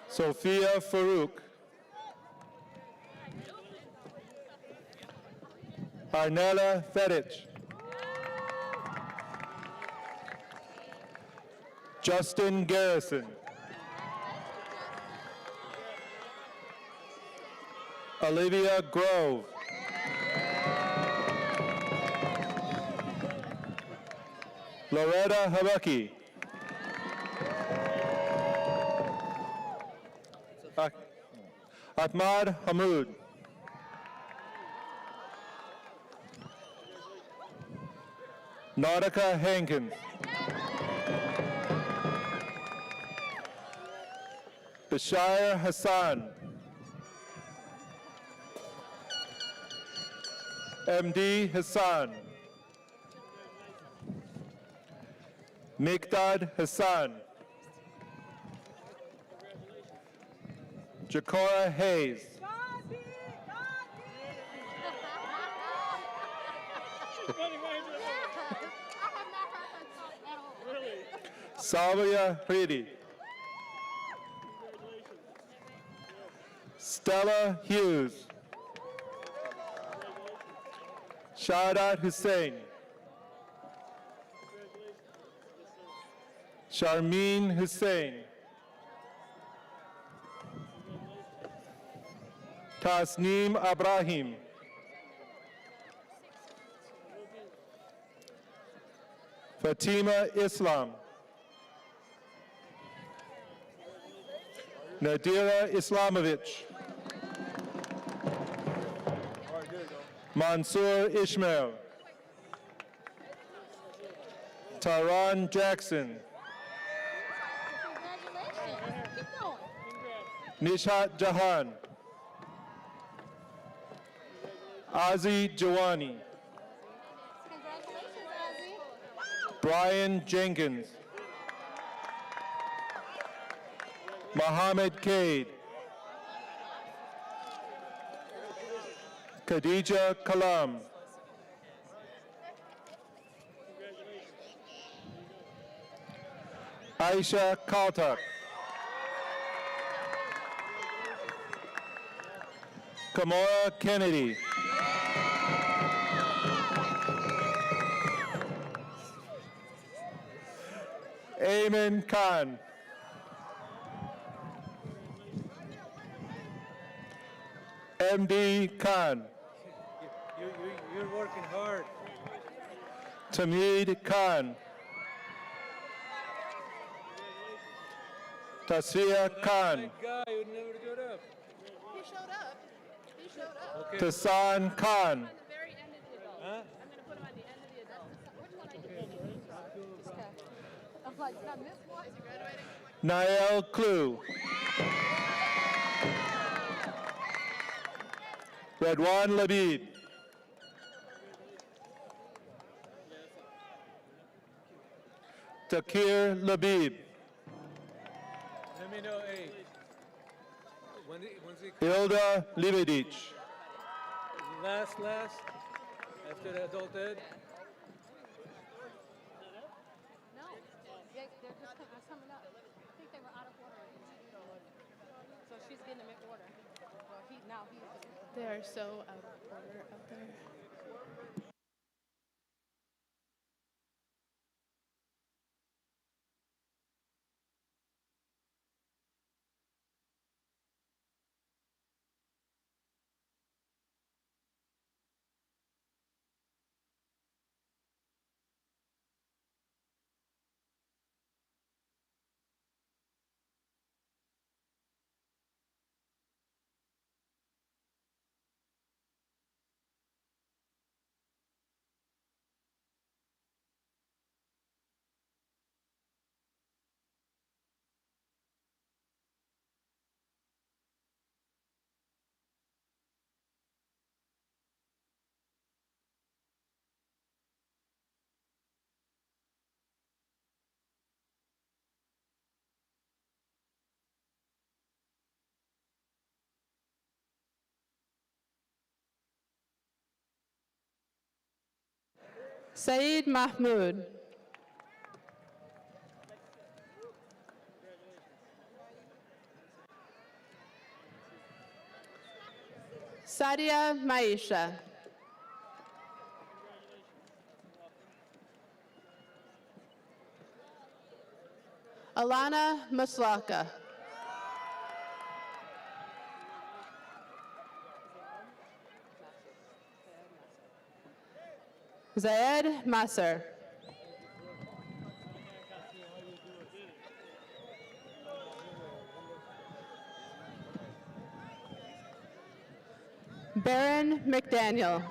O: Sophia Farouk. Arnella Fedich. Justin Garrison. Olivia Grove. Loretta Habucky. Ahmad Hamoud. Nautica Hankins. Bashir Hassan. MD Hassan. Mikdad Hassan. Jakora Hayes. Salvia Hridi. Stella Hughes. Shahadat Hussain. Sharmeen Hussain. Tasneem Ibrahim. Fatima Islam. Nadira Islamovich. Mansoor Ishmael. Taran Jackson. Nishat Jahan. Ozzy Jawani. Brian Jenkins. Mohammed Cade. Khadija Kalam. Aisha Kaltak. Kamora Kennedy. Ayman Khan. MD Khan.
L: You're working hard.
O: Tamid Khan. Tasfiya Khan.
L: Guy who never showed up.
K: He showed up. He showed up.
L: Okay.
O: Tassan Khan.
K: At the very end of the adults.
L: Huh?
K: I'm going to put him at the end of the adults. Which one are you doing? This guy. I'm like, not this one. Is he graduating?
O: Nael Klue. Redwan Labib. Takir Labib.
L: Let me know, hey. When's he
O: Hilda Libedich.
L: last, after the adult ed?
K: No. They're just coming up. I think they were out of order.
M: They are so out of order up there. Saeed Mahmood. Sadia Maisha. Alana Maslaka. Zayed Masser. Baron McDaniel.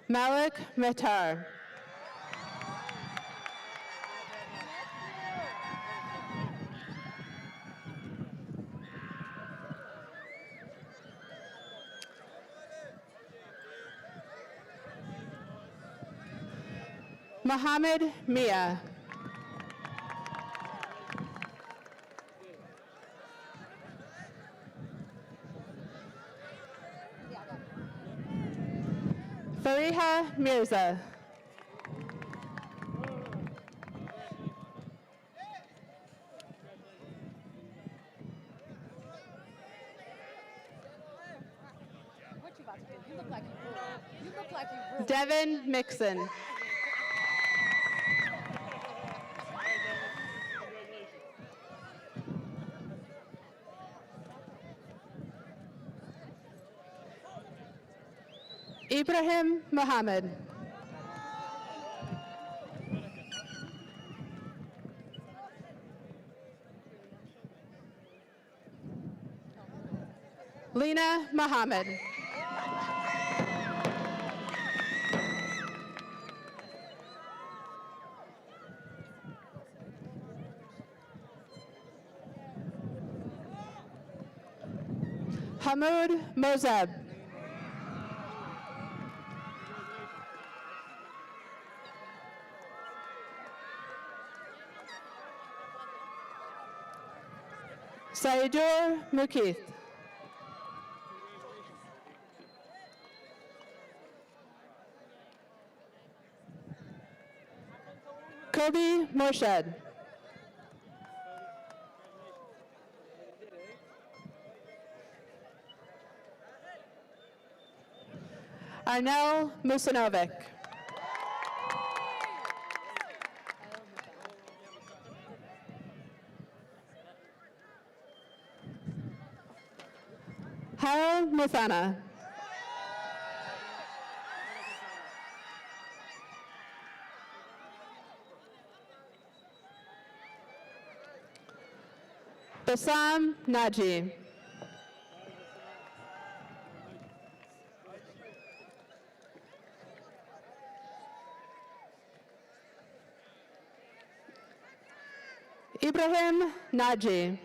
M: Malik Mehtar. Mohammed Mia. Fariha Mirza.
K: What you about to do? You look like you broke. You look like you broke.
M: Devin Mixon. Ibrahim Mohammed. Lena Mohammed. Hamoud Mozeb. Saidur Mukith. Kobe Morshed. Arnel Musinovic. Harold Muthana. Bassam Naji. Ibrahim Naji.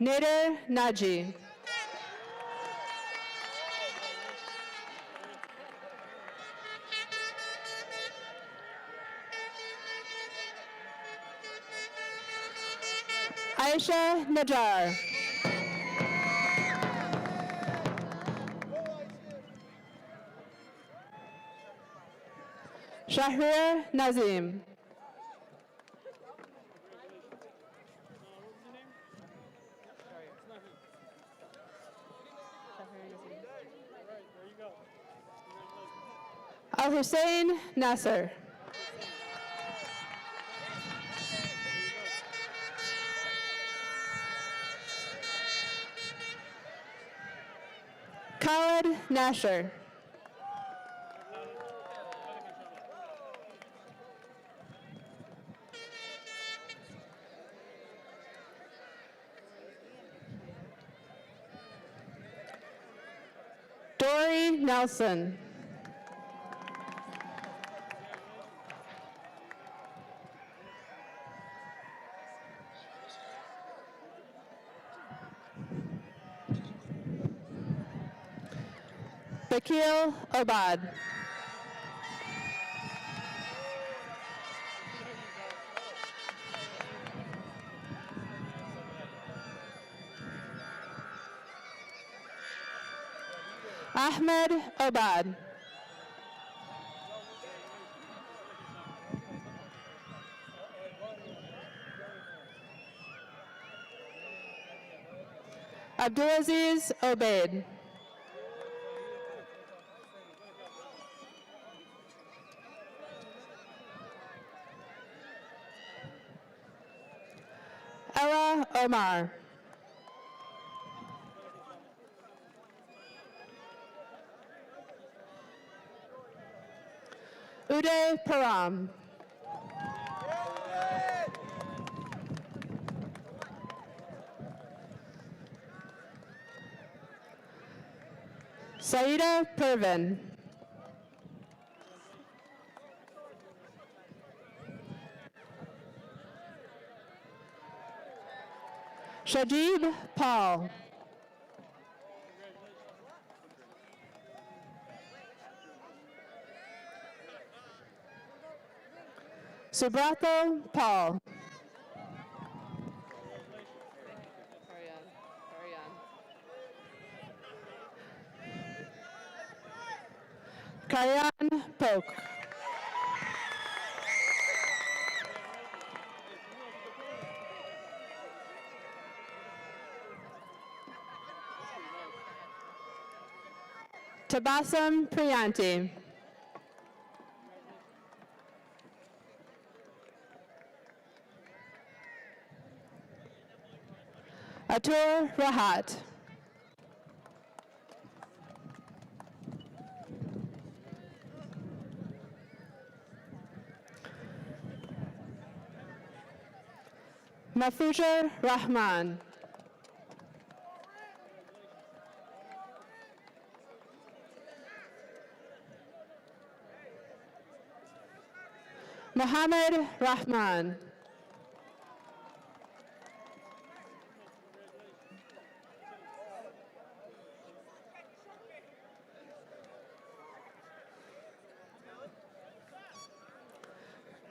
M: Nader Naji. Aisha Najar. Shahrir Nazim. Al Hussein Nasser. Khalid Nasher. Dory Nelson. Bakil Obad. Ahmed Obad. Abdulaziz Obaid. Ella Omar. Uday Param. Saida Pervin. Shajib Paul. Subrato Paul. Karyan Polk. Tabasam Priyanti. Atur Rahat. Mafuja Rahman. Muhammad Rahman.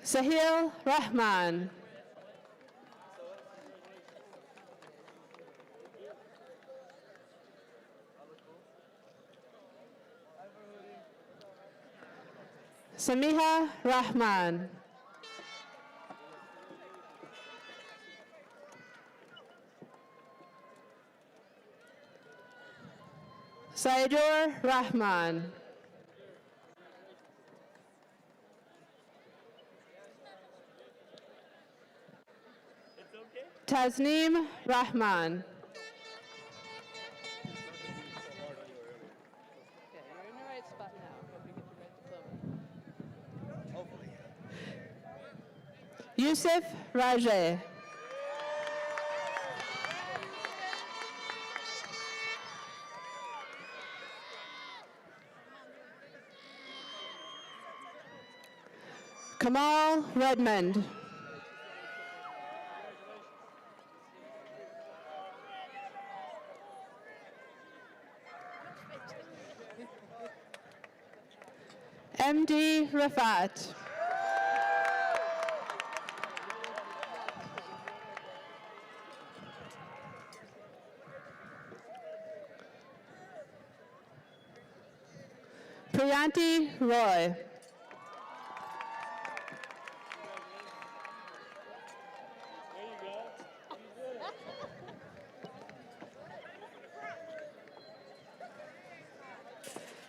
M: Sahil Rahman. Samiha Rahman. Saidur Rahman. Tasneem Rahman. Yusuf Rajeh. Kamal Redmond. MD Rafat. Priyanti Roy.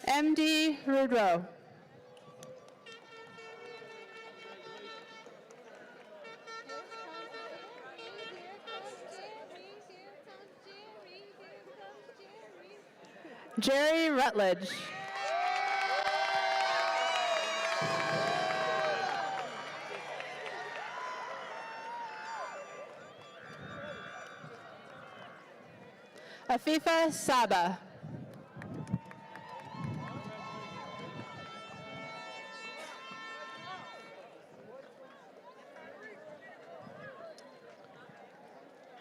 M: MD Rudro. Jerry Rutledge. Afifa Saba.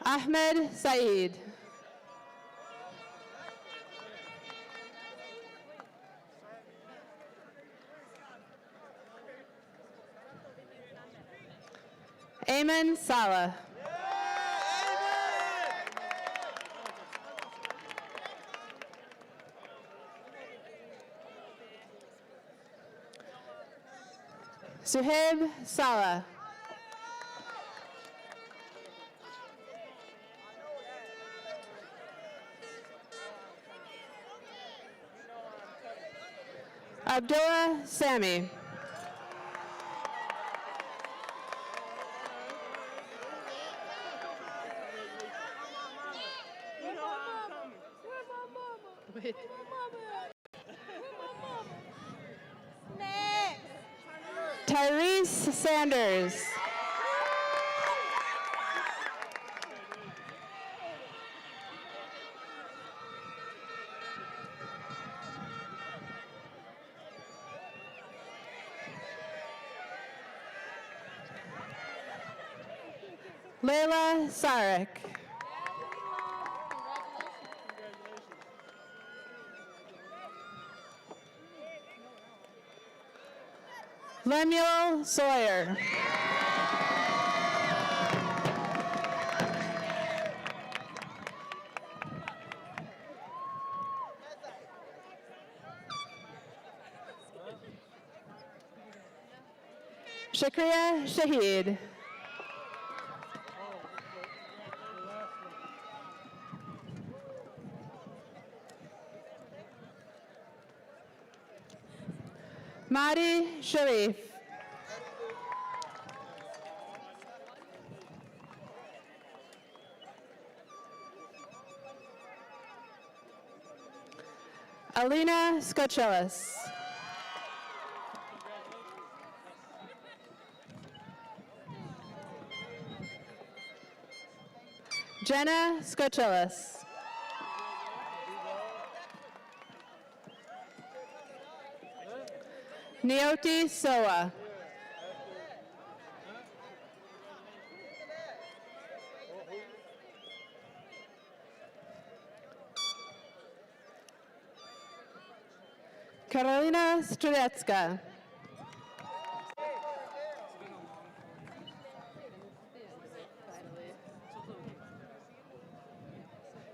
M: Ahmed Saeed. Ayman Salah. Suhaib Salah. Abdullah Sami. Tyrese Sanders. Layla Sarek. Lemuel Sawyer. Shakriya Shahid. Mahdi Sharif. Alina Skochelis. Jenna Skochelis. Neoti Soa. Karolina Strzelecka.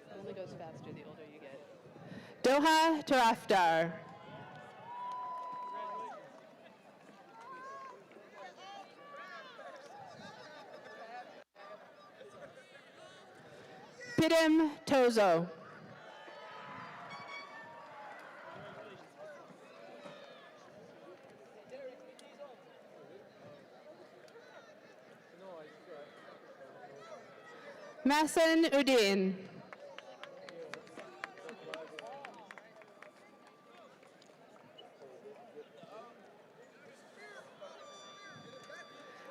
K: It only goes faster the older you get.
M: Doha Tarafdar. Pidim Tozo. Masen Udin.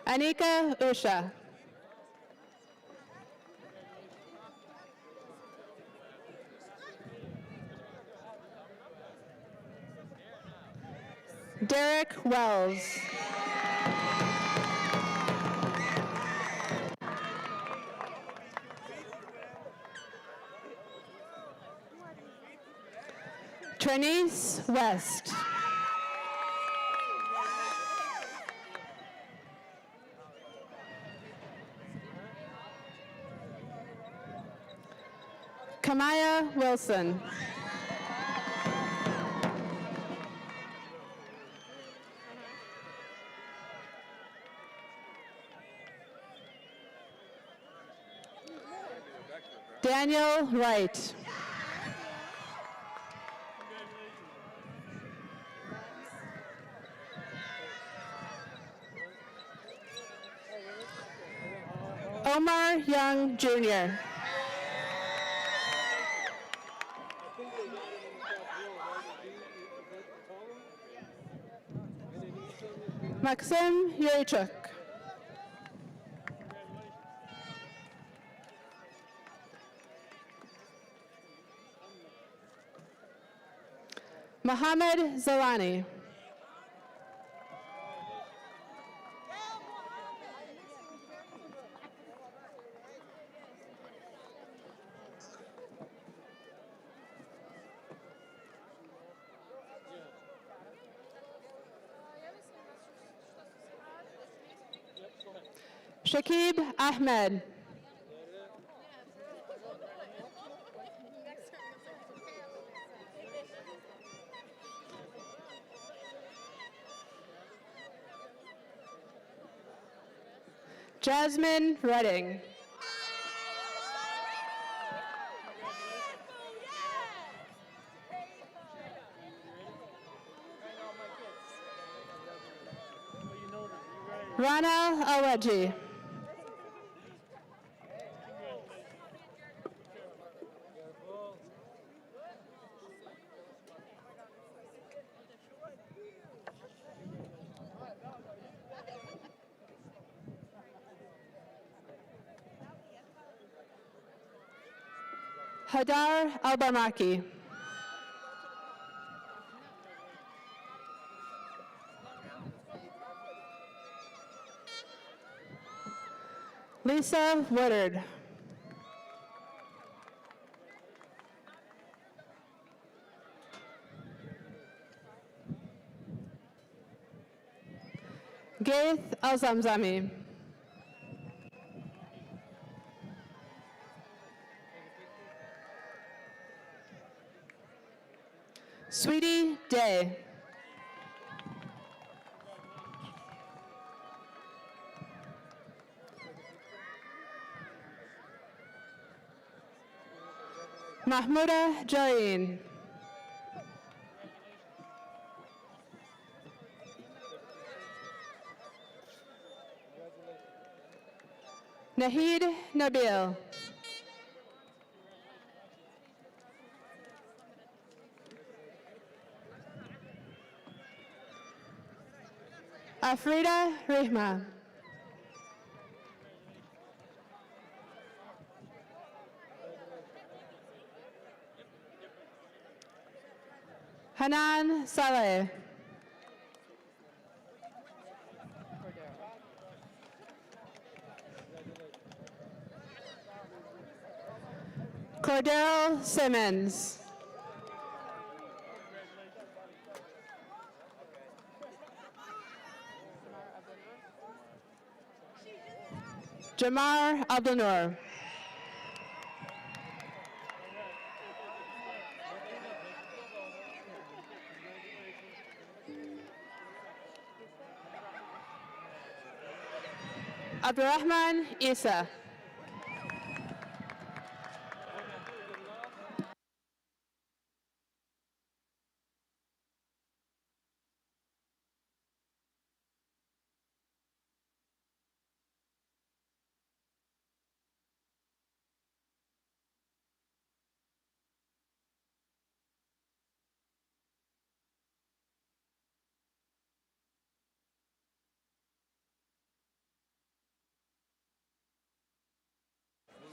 M: Anika Usha. Derek Wells. Trinice West. Kamaya Wilson. Daniel Wright. Omar Young, Jr. Maxim Yurichuk. Mohammed Zalani. Shakib Ahmed. Jasmine Redding. Rana Awaji. Hadar Albarmaki. Lisa Woodard. Gaith Alzamzami. Sweetie Day. Mahmouda Jareen. Nahid Nabil. Afrida Rihma. Hanan Saleh. Cordell Simmons. Jamar Abdulnoor. Abdurrahman Isa.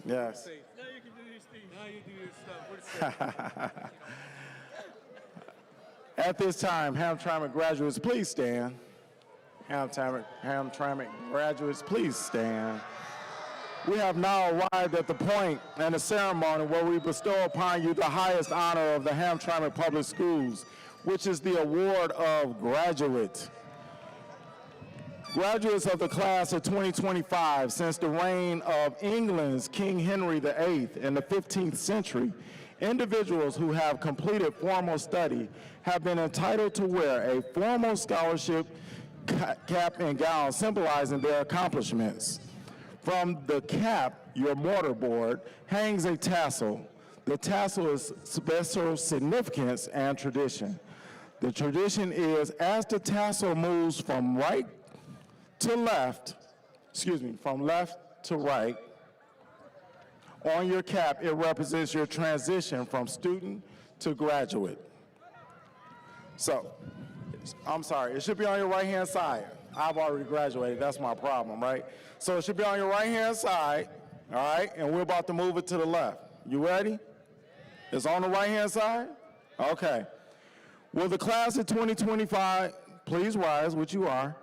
A: Yes.
L: Now you can do your thing. Now you do your stuff. What is that?
A: At this time, Hamtramck graduates, please stand. Hamtramck graduates, please stand. We have now arrived at the point in the ceremony where we bestow upon you the highest honor of the Hamtramck Public Schools, which is the award of graduate. Graduates of the class of 2025, since the reign of England's King Henry VIII in the 15th century, individuals who have completed formal study have been entitled to wear a formal scholarship cap and gown symbolizing their accomplishments. From the cap, your mortarboard, hangs a tassel. The tassel is special significance and tradition. The tradition is as the tassel moves from left to right, On your cap, it represents your transition from student to graduate. So, I'm sorry, it should be on your right-hand side. I've already graduated, that's my problem, right? So it should be on your right-hand side, all right? And we're about to move it to the left. You ready? It's on the right-hand side? Okay. Will the class of 2025 please rise, which you are,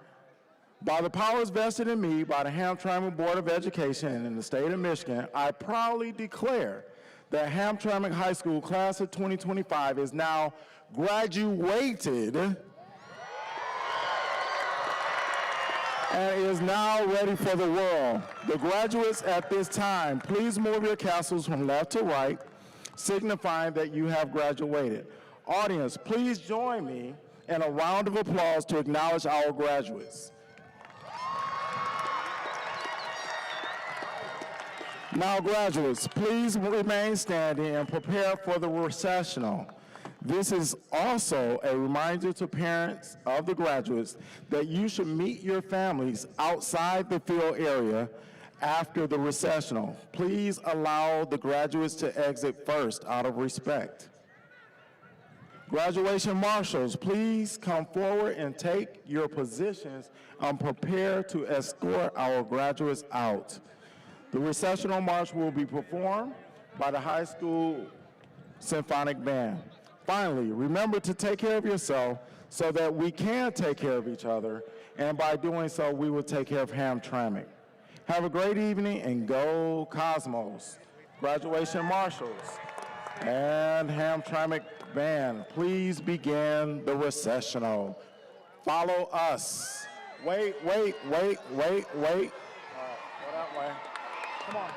A: by the powers vested in me by the Hamtramck Board of Education and in the state of Michigan, I proudly declare that Hamtramck High School class of 2025 is now graduated and is now ready for the world. The graduates at this time, please move your castles from left to right, signifying that you have graduated. Audience, please join me in a round of applause to acknowledge our graduates. Now, graduates, please remain standing and prepare for the recessional. This is also a reminder to parents of the graduates that you should meet your families outside the field area after the recessional. Please allow the graduates to exit first out of respect. Graduation marshals, please come forward and take your positions and prepare to escort our graduates out. The recessional march will be performed by the high school symphonic band. Finally, remember to take care of yourself so that we can take care of each other, and by doing so, we will take care of Hamtramck. Have a great evening and go Cosmos. Graduation marshals and Hamtramck band, please begin the recessional. Follow us. Wait. All right, go that way. Come on.